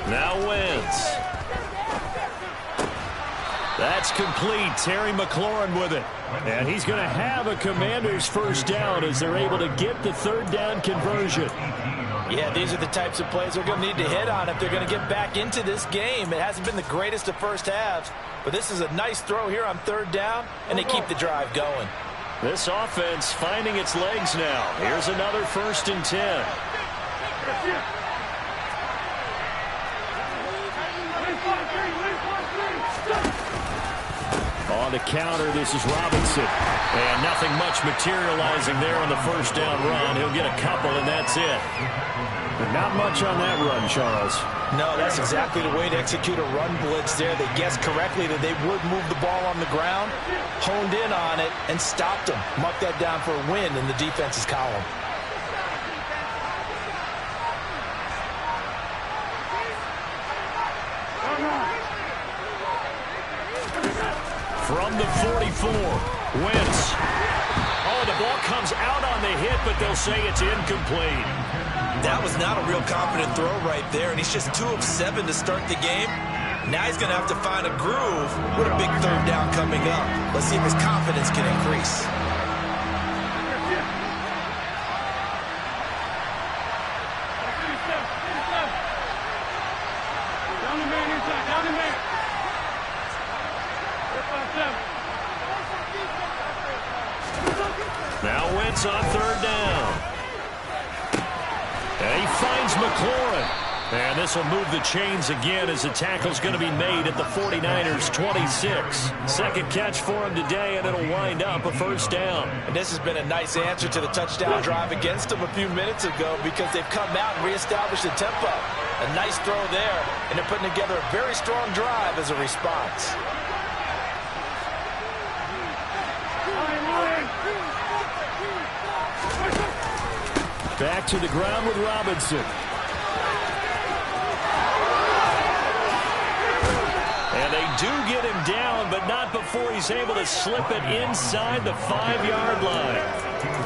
Now Wentz. That's complete. Terry McLaurin with it. And he's going to have a Commanders first down as they're able to get the 3rd down conversion. Yeah, these are the types of plays they're going to need to hit on if they're going to get back into this game. It hasn't been the greatest of first halves, but this is a nice throw here on 3rd down, and they keep the drive going. This offense finding its legs now. Here's another 1st and 10. On the counter, this is Robinson. And nothing much materializing there on the first down run. He'll get a couple, and that's it. But not much on that run, Charles. No, that's exactly the way to execute a run blitz there. They guessed correctly that they would move the ball on the ground, honed in on it, and stopped them. Mark that down for a win in the defense's column. From the 44, Wentz. Oh, the ball comes out on the hit, but they'll say it's incomplete. That was not a real confident throw right there, and he's just 2 of 7 to start the game. Now he's going to have to find a groove with a big third down coming up. Let's see if his confidence can increase. Now Wentz on third down. And he finds McLaurin. And this will move the chains again as the tackle's going to be made at the 49ers' 26. Second catch for him today, and it'll wind up a first down. And this has been a nice answer to the touchdown drive against them a few minutes ago because they've come out and reestablished the tempo. A nice throw there, and they're putting together a very strong drive as a response. Back to the ground with Robinson. And they do get him down, but not before he's able to slip it inside the 5-yard line.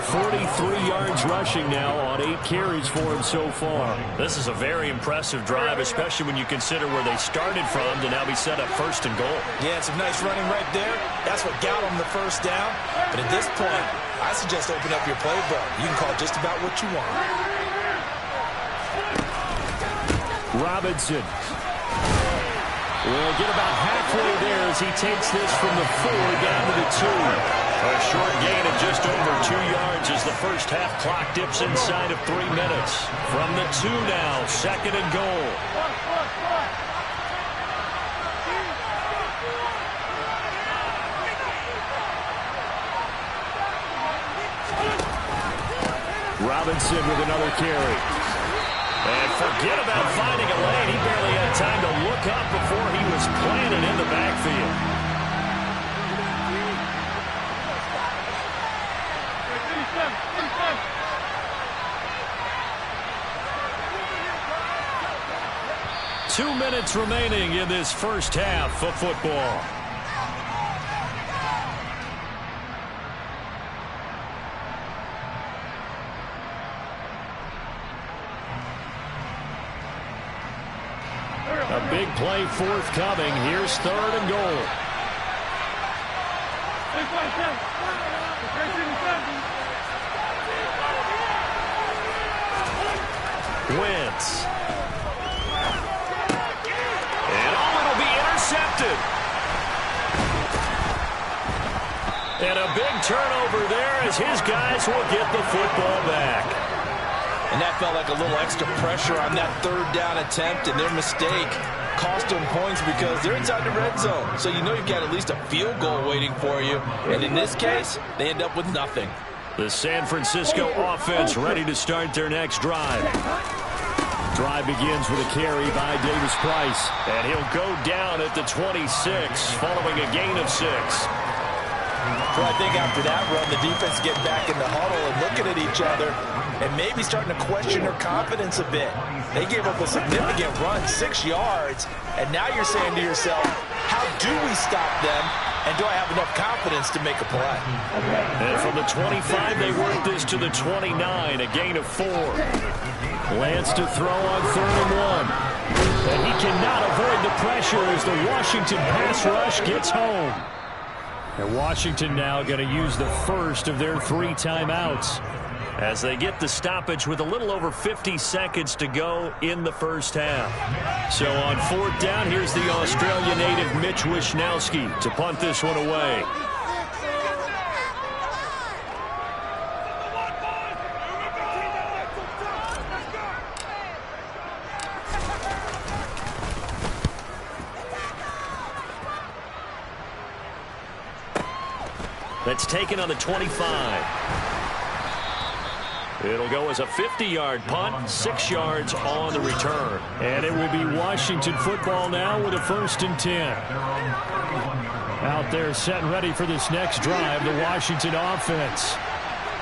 43 yards rushing now on 8 carries for him so far. This is a very impressive drive, especially when you consider where they started from to now be set up first and goal. Yeah, some nice running right there. That's what got him the first down. But at this point, I suggest open up your playbook. You can call just about what you want. Robinson will get about halfway there as he takes this from the 4 down to the 2. A short gain of just over 2 yards as the first half clock dips inside of 3 minutes. From the 2 now, second and goal. Robinson with another carry. And forget about finding a lane. He barely had time to look up before he was planted in the backfield. Two minutes remaining in this first half of football. A big play forthcoming. Here's third and goal. Wentz. And it'll be intercepted. And a big turnover there as his guys will get the football back. And that felt like a little extra pressure on that third down attempt, and their mistake cost them points because they're inside the red zone. So you know you've got at least a field goal waiting for you. And in this case, they end up with nothing. The San Francisco offense ready to start their next drive. Drive begins with a carry by Davis Price. And he'll go down at the 26 following a gain of 6. So I think after that run, the defense get back in the huddle and looking at each other and maybe starting to question their confidence a bit. They gave up a significant run, 6 yards, and now you're saying to yourself, how do we stop them, and do I have enough confidence to make a play? And from the 25, they work this to the 29, a gain of 4. Lance to throw on third and 1. And he cannot avoid the pressure as the Washington pass rush gets home. And Washington now going to use the first of their 3 timeouts as they get the stoppage with a little over 50 seconds to go in the first half. So on fourth down, here's the Australia native Mitch Wishnowsky to punt this one away. That's taken on the 25. It'll go as a 50-yard punt, 6 yards on the return. And it will be Washington football now with a 1st and 10. Out there set and ready for this next drive, the Washington offense.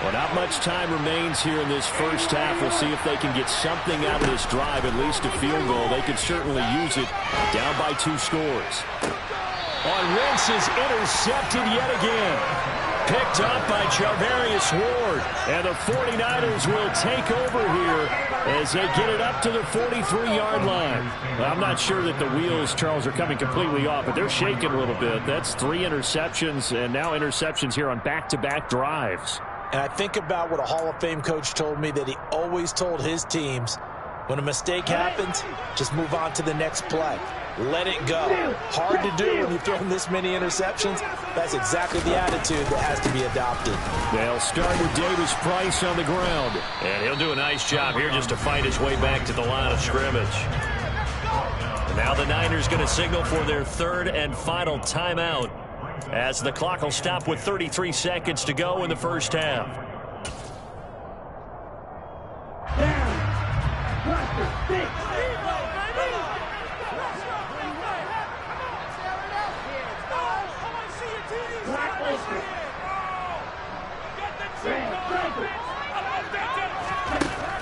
Well, not much time remains here in this first half. We'll see if they can get something out of this drive, at least a field goal. They could certainly use it, down by 2 scores. Wentz is intercepted yet again. Picked up by Charvarius Ward. And the 49ers will take over here as they get it up to the 43-yard line. Well, I'm not sure that the wheels, Charles, are coming completely off, but they're shaking a little bit. That's 3 interceptions, and now interceptions here on back-to-back drives. And I think about what a Hall of Fame coach told me that he always told his teams, when a mistake happens, just move on to the next play. Let it go. Hard to do when you've thrown this many interceptions. That's exactly the attitude that has to be adopted. They'll start with Davis Price on the ground. And he'll do a nice job here just to fight his way back to the line of scrimmage. And now the Niners going to signal for their 3rd and final timeout, as the clock will stop with 33 seconds to go in the first half.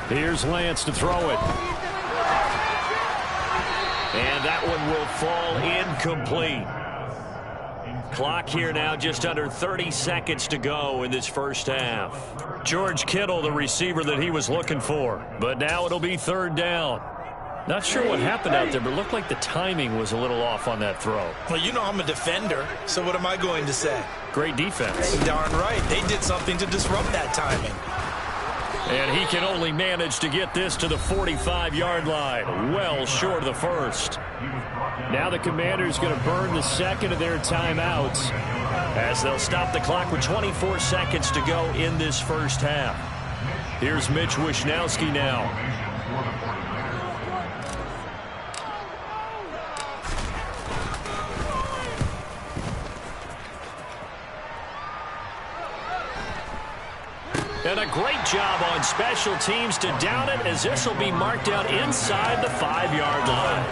Here's Lance to throw it. And that one will fall incomplete. Clock here now, just under 30 seconds to go in this first half. George Kittle, the receiver that he was looking for. But now it'll be 3rd down. Not sure what happened out there, but it looked like the timing was a little off on that throw. Well, you know I'm a defender, so what am I going to say? Great defense. Darn right. They did something to disrupt that timing. And he can only manage to get this to the 45-yard line. Well short of the first. Now the Commanders going to burn the 2nd of their timeouts, as they'll stop the clock with 24 seconds to go in this first half. Here's Mitch Wishnowsky now. And a great job on special teams to down it, as this will be marked out inside the 5-yard line.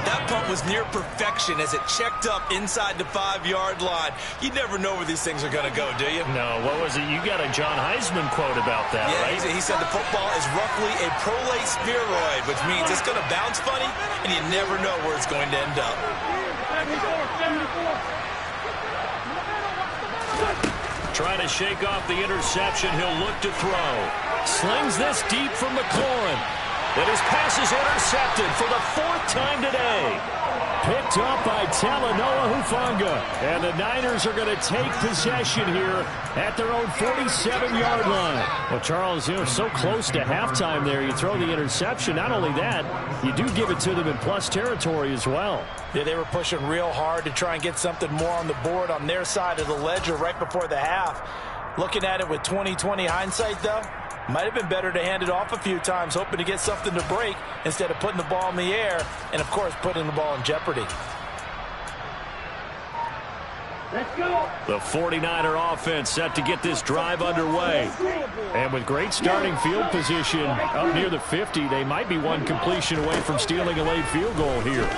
That punt was near perfection as it checked up inside the 5-yard line. You never know where these things are going to go, do you? No, what was it? You got a John Heisman quote about that, right? He said the football is roughly a prolate spheroid, which means it's going to bounce funny, and you never know where it's going to end up. Trying to shake off the interception. He'll look to throw. Slings this deep from McLaurin. And his pass is intercepted for the 4th time today. Picked up by Talanoa Hufanga. And the Niners are going to take possession here at their own 47-yard line. Well, Charles, so close to halftime there. You throw the interception. Not only that, you do give it to them in plus territory as well. Yeah, they were pushing real hard to try and get something more on the board on their side of the ledger right before the half. Looking at it with 20/20 hindsight, though, might have been better to hand it off a few times, hoping to get something to break instead of putting the ball in the air and, of course, putting the ball in jeopardy. Let's go. The 49er offense set to get this drive underway. And with great starting field position up near the 50, they might be one completion away from stealing a late field goal here.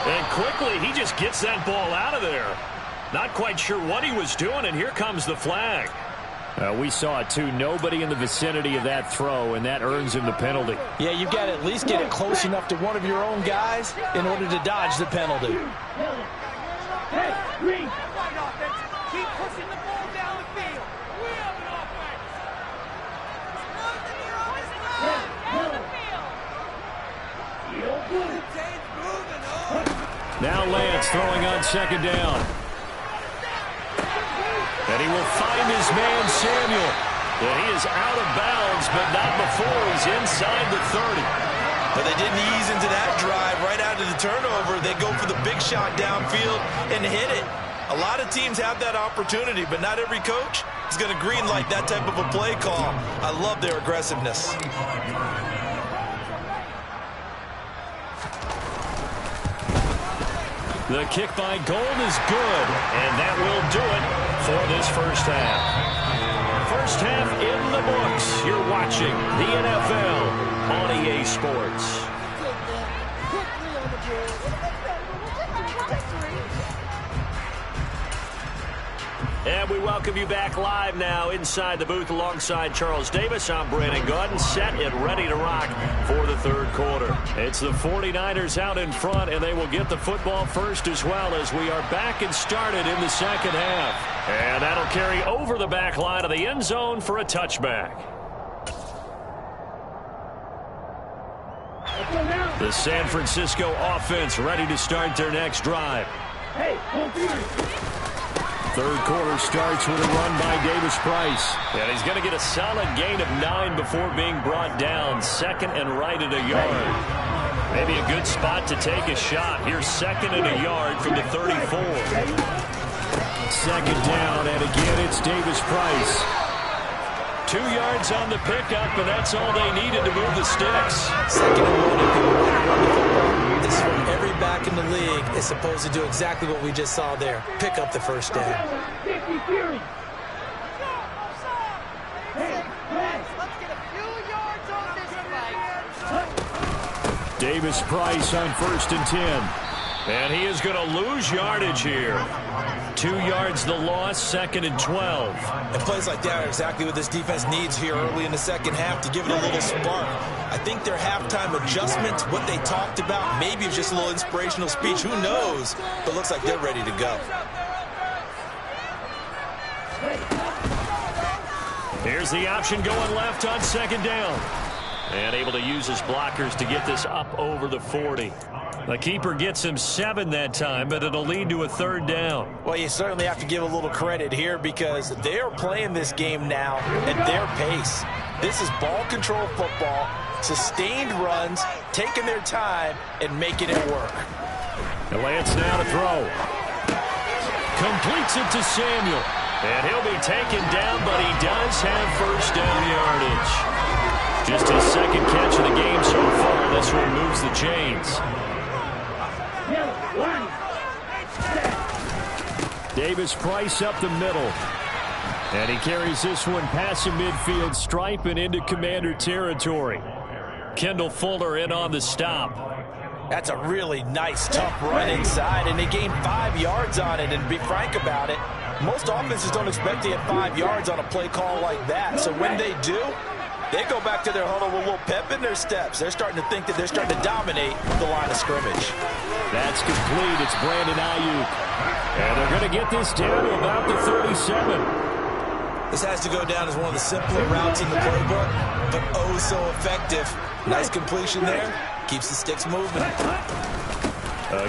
And quickly, he just gets that ball out of there. Not quite sure what he was doing, and here comes the flag. We saw it, too. Nobody in the vicinity of that throw, and that earns him the penalty. Yeah, you've got to at least get it close enough to one of your own guys in order to dodge the penalty. Hey, Green. Keep pushing the ball down the field. We have an offense. Now Lance throwing on 2nd down. And he will find his man, Samuel. And he is out of bounds, but not before he's inside the 30. But they didn't ease into that drive right out of the turnover. They go for the big shot downfield and hit it. A lot of teams have that opportunity, but not every coach is going to green light that type of a play call. I love their aggressiveness. The kick by Gold is good, and that will do it for this first half. First half in the books. You're watching the NFL on EA Sports. And we welcome you back live now inside the booth alongside Charles Davis. I'm Brandon Gaudin, set and ready to rock for the third quarter. It's the 49ers out in front, and they will get the football first as well as we are back and started in the second half. And that'll carry over the back line of the end zone for a touchback. The San Francisco offense ready to start their next drive. Hey, Third quarter starts with a run by Davis Price. And he's going to get a solid gain of 9 before being brought down. Second and right at a yard. Maybe a good spot to take a shot. Here's second and a yard from the 34. Second down, and again it's Davis Price. 2 yards on the pickup, and that's all they needed to move the sticks. Second and 1, if you want to run the football. This is what every back in the league is supposed to do, exactly what we just saw there. Pick up the first down. Let's get a few yards on this fight. Davis Price on 1st and 10. And he is going to lose yardage here. 2 yards the loss, second and 12. And plays like that are exactly what this defense needs here early in the second half to give it a little spark. I think their halftime adjustment, what they talked about, maybe it was just a little inspirational speech. Who knows? But looks like they're ready to go. Here's the option going left on second down. And able to use his blockers to get this up over the 40. The keeper gets him 7 that time, but it'll lead to a third down. Well, you certainly have to give a little credit here because they are playing this game now at their pace. This is ball control football, sustained runs, taking their time, and making it work. Lance now to throw. Completes it to Samuel. And he'll be taken down, but he does have first down yardage. Just his second catch of the game so far. This one moves the chains. Davis Price up the middle. And he carries this one past the midfield stripe and into Commander territory. Kendall Fuller in on the stop. That's a really nice, tough run inside, and they gained 5 yards on it. And to be frank about it, most offenses don't expect to get 5 yards on a play call like that. So when they do, they go back to their huddle with a little pep in their steps. They're starting to think that they're starting to dominate the line of scrimmage. That's complete. It's Brandon Ayuk. And they're going to get this down to about the 37. This has to go down as one of the simpler routes in the playbook, but oh so effective. Nice completion there. Keeps the sticks moving.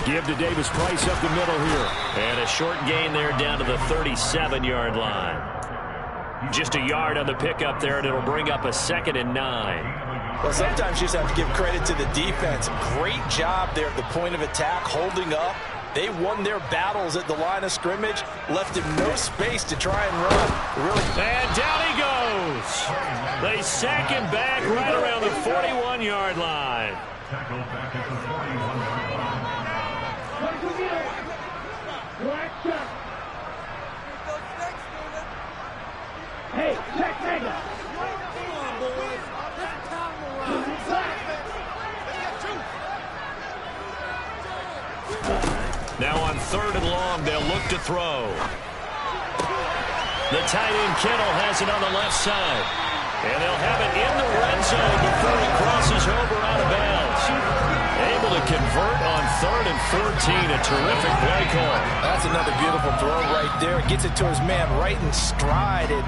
Give to Davis Price up the middle here. And a short gain there down to the 37-yard line. Just a yard on the pickup there, and it'll bring up a 2nd and 9. Well, sometimes you just have to give credit to the defense. Great job there at the point of attack, holding up. They won their battles at the line of scrimmage, left him no space to try and run. Really. And down he goes. They sack him back right around the 41-yard line. Hey, check Mega. Now on 3rd and long, they'll look to throw. The tight end Kittle has it on the left side. And they'll have it in the red zone before he crosses over out of bounds. Able to convert on 3rd and 14. A terrific play call. That's another beautiful throw right there. Gets it to his man right in stride. And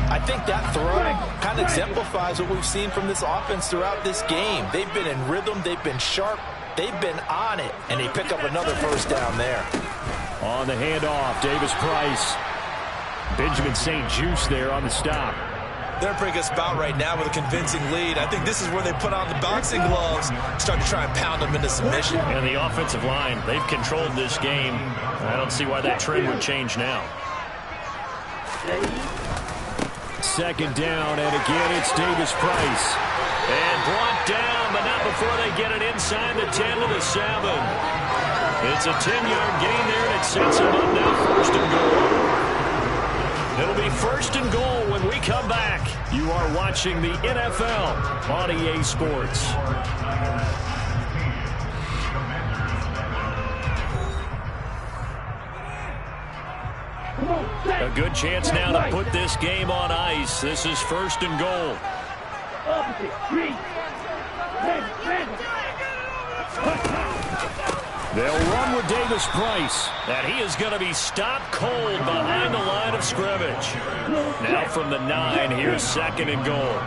I think that throw kind of exemplifies what we've seen from this offense throughout this game. They've been in rhythm. They've been sharp. They've been on it. And they pick up another first down there. On the handoff, Davis Price. Benjamin St. Juste there on the stop. They're in a pretty good spot right now with a convincing lead. I think this is where they put on the boxing gloves, start to try and pound them into submission. And the offensive line, they've controlled this game. I don't see why that trend would change now. Second down, and again it's Davis Price. And brought down, but not before they get it inside the 10 to the 7. It's a 10-yard gain there, and it sets him up now first and goal. It'll be first and goal when we come back. You are watching the NFL on EA Sports. A good chance now to put this game on ice. This is first and goal. They'll run with Davis Price. And he is going to be stopped cold behind the line of scrimmage. Now from the 9, here's second and goal.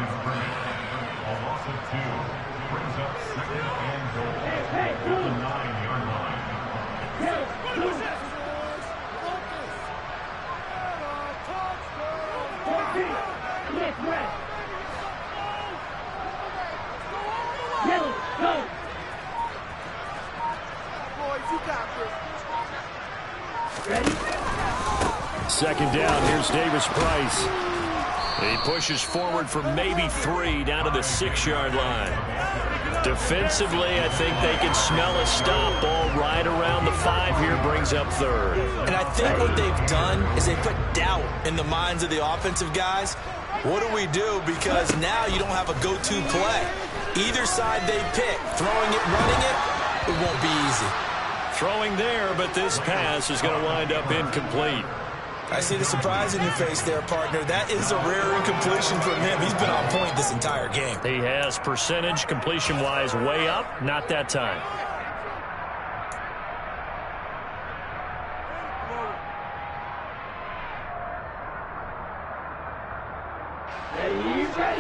Second down, here's Davis Price. He pushes forward for maybe 3 down to the 6-yard line. Defensively, I think they can smell a stop. Ball right around the 5 here, brings up third. And I think what they've done is they put doubt in the minds of the offensive guys. What do we do? Because now you don't have a go-to play. Either side they pick, throwing it, running it, it won't be easy. Throwing there, but this pass is going to wind up incomplete. I see the surprise in your face there, partner. That is a rare incompletion from him. He's been on point this entire game. He has percentage completion-wise way up. Not that time. Ready.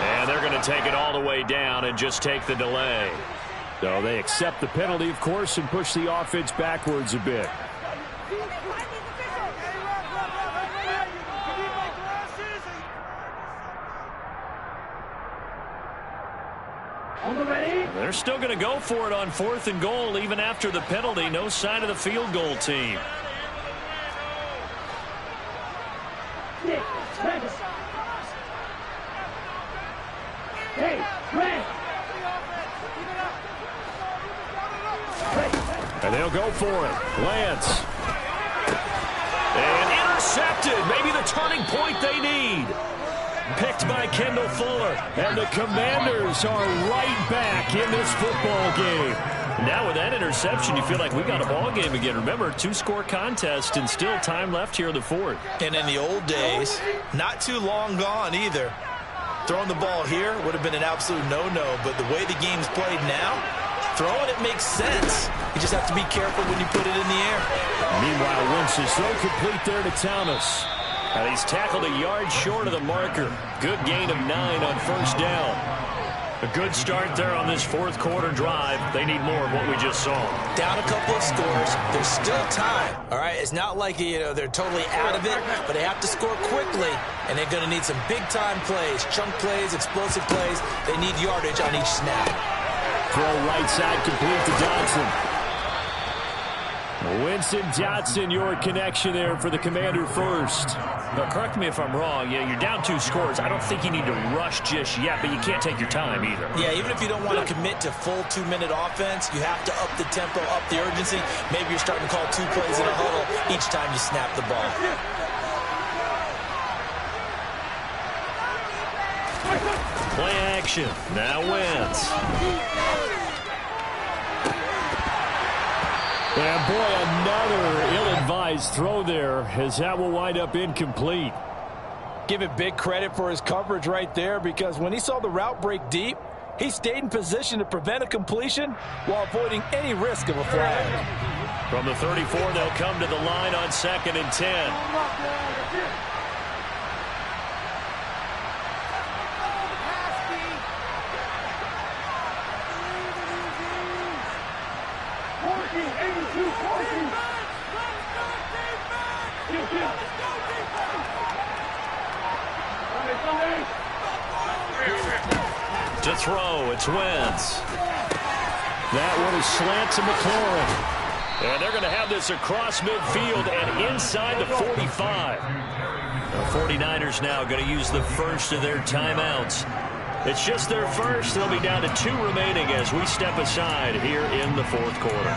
And they're going to take it all the way down and just take the delay. So they accept the penalty, of course, and push the offense backwards a bit. They're still going to go for it on 4th and goal even after the penalty. No sign of the field goal team. And they'll go for it. Lance. And intercepted. Maybe the turning point they need. Picked by Kendall Fuller. And the Commanders are right back in this football game. Now with that interception, you feel like we got a ball game again. Remember, 2-score contest and still time left here in the 4th. And in the old days, not too long gone either. Throwing the ball here would have been an absolute no-no, but the way the game's played now, throwing it makes sense. You just have to be careful when you put it in the air. Meanwhile, Wentz is so complete there to Thomas. And he's tackled a yard short of the marker. Good gain of 9 on first down. A good start there on this 4th quarter drive. They need more of what we just saw. Down a couple of scores. There's still time. All right, it's not like, they're totally out of it, but they have to score quickly, and they're going to need some big-time plays, chunk plays, explosive plays. They need yardage on each snap. Throw right side complete to Dodson. Winston Johnson, your connection there for the Commander first. But correct me if I'm wrong. Yeah, you're down 2 scores. I don't think you need to rush just yet, but you can't take your time either. Yeah, even if you don't want to commit to full 2-minute offense, you have to up the tempo, up the urgency. Maybe you're starting to call 2 plays in a huddle each time you snap the ball. Play action. Now Wentz. And boy, another ill-advised throw there, as that will wind up incomplete. Give it big credit for his coverage right there, because when he saw the route break deep, he stayed in position to prevent a completion while avoiding any risk of a flag. From the 34, they'll come to the line on 2nd and 10. To throw, it's Wentz. That one is slant to McLaurin. And they're going to have this across midfield and inside the 45. The 49ers now going to use the first of their timeouts. It's just their first. They'll be down to 2 remaining as we step aside here in the fourth quarter.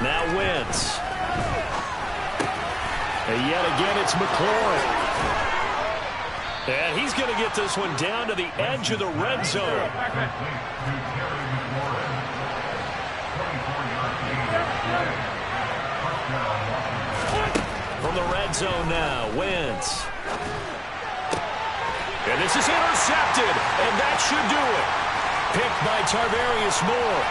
Now Wentz. And yet again, it's McLaurin. And he's going to get this one down to the edge of the red zone. From the red zone now, Wentz. And this is intercepted, and that should do it. Picked by Tarvarius Moore.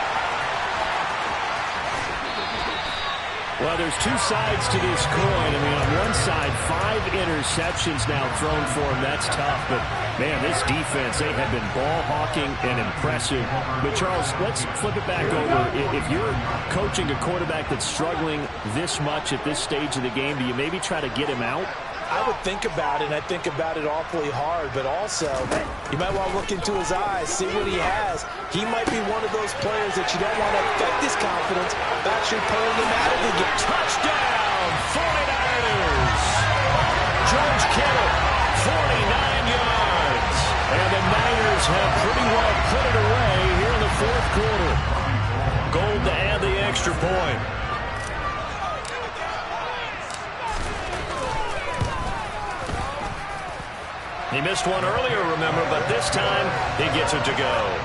Well, there's 2 sides to this coin. I mean, on one side, 5 interceptions now thrown for him. That's tough. But, man, this defense, they have been ball hawking and impressive. But, Charles, let's flip it back over. If you're coaching a quarterback that's struggling this much at this stage of the game, do you maybe try to get him out? I would think about it, and I think about it awfully hard, but also you might want to look into his eyes, see what he has. He might be one of those players that you don't want to affect his confidence by actually pulling him out of the game. Touchdown, 49ers! George Kittle, 49 yards. And the Niners have pretty well put it away here in the fourth quarter. Gold to add the extra point. He missed one earlier, remember, but this time he gets it to go.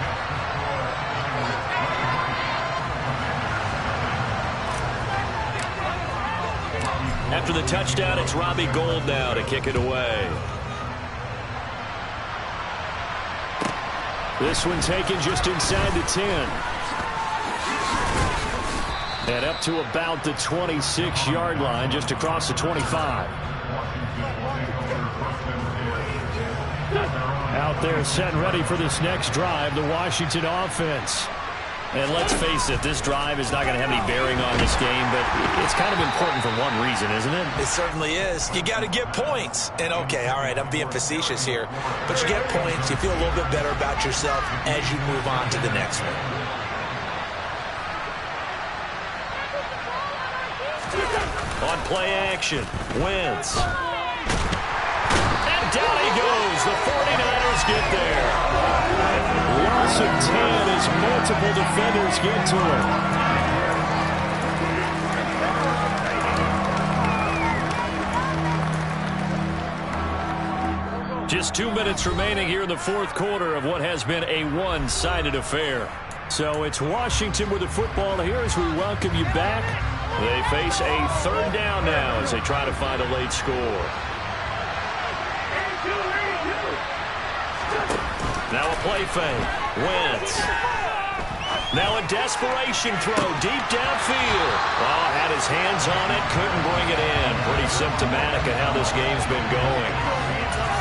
After the touchdown, it's Robbie Gould now to kick it away. This one taken just inside the 10. And up to about the 26-yard line, just across the 25. Out there set and ready for this next drive, the Washington offense. And let's face it, this drive is not going to have any bearing on this game, but it's kind of important for one reason, isn't it? It certainly is. You got to get points. And, okay, all right, I'm being facetious here. But you get points, you feel a little bit better about yourself as you move on to the next one. On play action, Wentz. And down he goes. The 49ers get there. Loss of 10 as multiple defenders get to him. Just 2 minutes remaining here in the fourth quarter of what has been a one-sided affair. So it's Washington with the football here as we welcome you back. They face a third down now as they try to find a late score. Now a play fake. Wentz. Now a desperation throw deep downfield. Oh, had his hands on it, couldn't bring it in. Pretty symptomatic of how this game's been going.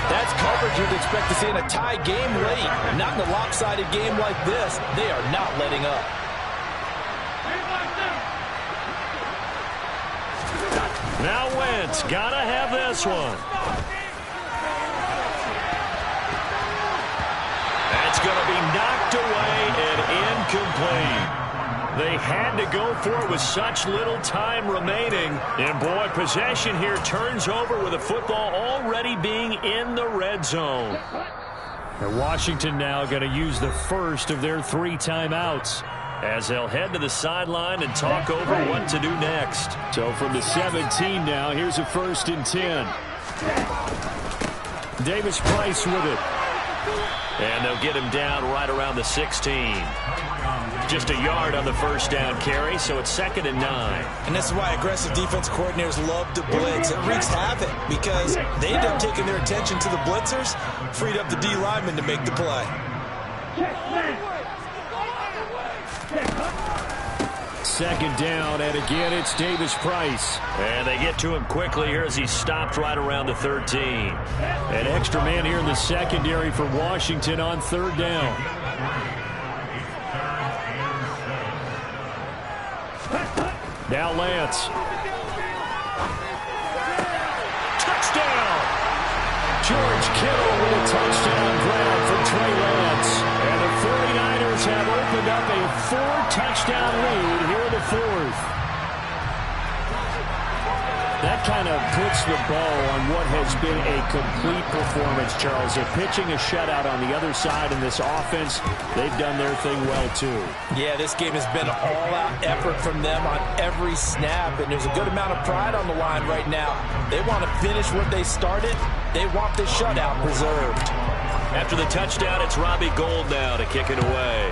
That's coverage you'd expect to see in a tie game late. Not in a lopsided game like this. They are not letting up. Now Wentz, gotta have this one. That's going to be knocked away and incomplete. They had to go for it with such little time remaining. And, boy, possession here turns over with the football already being in the red zone. And Washington now going to use the first of their 3 timeouts, as they'll head to the sideline and talk over what to do next. So from the 17 now, here's a 1st and 10. Davis Price with it. And they'll get him down right around the 16. Just a yard on the first down carry, so it's 2nd and 9. And this is why aggressive defense coordinators love to blitz. It wreaks havoc because they end up taking their attention to the blitzers, freed up the D lineman to make the play. Second down, and again, it's Davis Price. And they get to him quickly here as he stopped right around the 13. An extra man here in the secondary for Washington on third down. Now Lance. Touchdown! George Kittle with a touchdown grab for Trey Lance. And the 49ers have opened up a 4-touchdown lead here in the fourth. That kind of puts the bow on what has been a complete performance, Charles. They're pitching a shutout on the other side in this offense. They've done their thing well, too. Yeah, this game has been an all-out effort from them on every snap, and there's a good amount of pride on the line right now. They want to finish what they started. They want the shutout preserved. After the touchdown, it's Robbie Gould now to kick it away.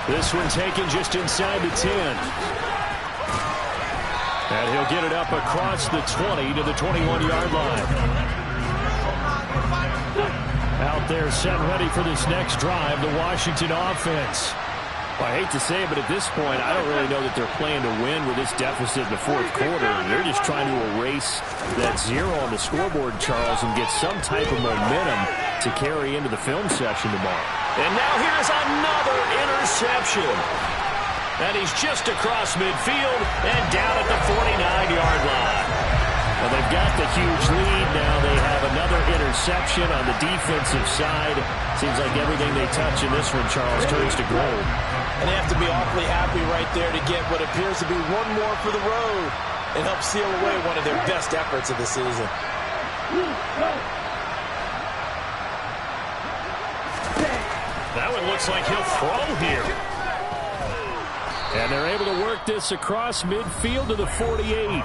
This one taken just inside the 10. And he'll get it up across the 20 to the 21-yard line. Out there set ready for this next drive, the Washington offense. Well, I hate to say it, but at this point, I don't really know that they're playing to win with this deficit in the fourth quarter. They're just trying to erase that zero on the scoreboard, Charles, and get some type of momentum to carry into the film session tomorrow. And now here's another interception. And he's just across midfield and down at the 49-yard line. Well, they've got the huge lead now. They have another interception on the defensive side. Seems like everything they touch in this one, Charles, turns to gold. And they have to be awfully happy right there to get what appears to be one more for the road and help seal away one of their best efforts of the season. That one looks like he'll throw here. And they're able to work this across midfield to the 48.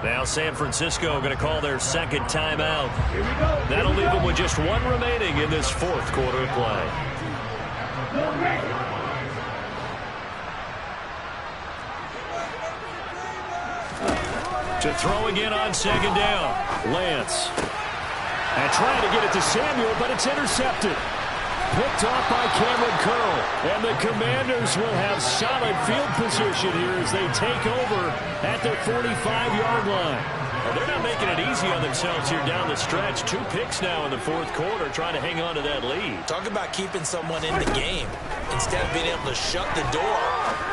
Now San Francisco going to call their second timeout. That'll leave them with just one remaining in this fourth quarter of play. To throw again on second down. Lance. And trying to get it to Samuel, but it's intercepted. Picked off by Cameron Curl. And the Commanders will have solid field position here as they take over at their 45-yard line. Well, they're not making it easy on themselves here down the stretch. 2 picks now in the fourth quarter, trying to hang on to that lead. Talk about keeping someone in the game. Instead of being able to shut the door,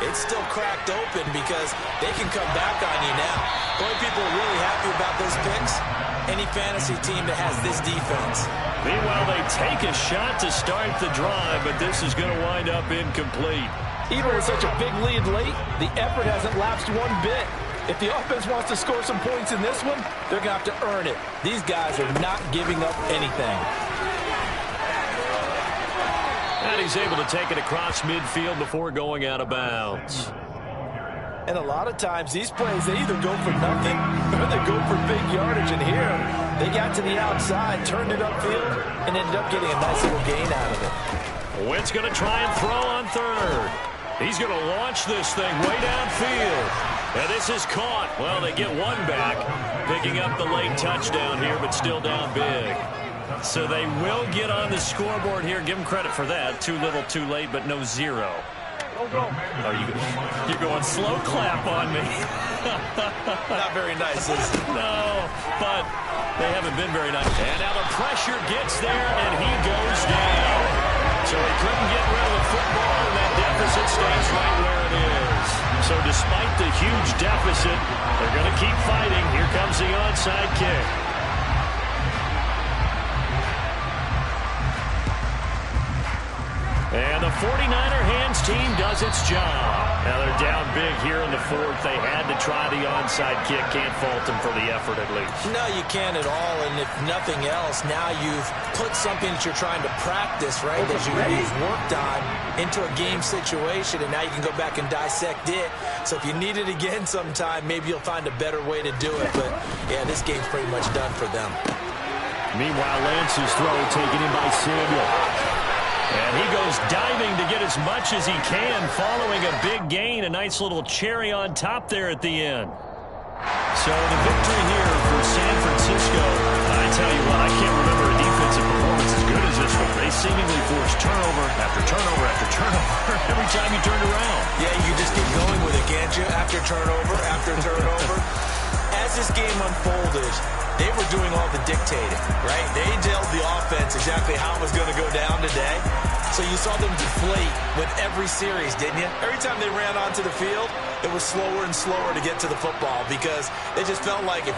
it's still cracked open because they can come back on you now. The only people are really happy about those picks, any fantasy team that has this defense. Meanwhile, they take a shot to start the drive, but this is going to wind up incomplete. Even with such a big lead late, the effort hasn't lapsed one bit. If the offense wants to score some points in this one, they're going to have to earn it. These guys are not giving up anything. And he's able to take it across midfield before going out of bounds. And a lot of times, these plays, they either go for nothing or they go for big yardage. And here, they got to the outside, turned it upfield, and ended up getting a nice little gain out of it. Wentz going to try and throw on third. He's going to launch this thing way downfield. And this is caught. Well, they get one back, picking up the late touchdown here, but still down big. So they will get on the scoreboard here. Give them credit for that. Too little, too late, but no zero. You're going slow clap on me. Not very nice, is it? No, but they haven't been very nice. And now the pressure gets there, and he goes down. So he couldn't get rid of the football, and that deficit stays right where it is. So despite the huge deficit, they're going to keep fighting. Here comes the onside kick. And the 49er hands team does its job. Now they're down big here in the fourth. They had to try the onside kick. Can't fault them for the effort at least. No, you can't at all. And if nothing else, now you've put something that you're trying to practice, right, that you've worked on into a game situation, and now you can go back and dissect it. So if you need it again sometime, maybe you'll find a better way to do it. But, yeah, this game's pretty much done for them. Meanwhile, Lance's throw taken in by Samuel. And he goes diving to get as much as he can, following a big gain. A nice little cherry on top there at the end. So the victory here for San Francisco. I tell you what, I can't remember a defensive performance as good as this one. They seemingly forced turnover after turnover after turnover every time you turned around. Yeah, you just keep going with it, can't you? After turnover. As this game unfolded, they were doing all the dictating, right? They told the offense exactly how it was going to go down today. So you saw them deflate with every series, didn't you? Every time they ran onto the field, it was slower and slower to get to the football because they just felt like if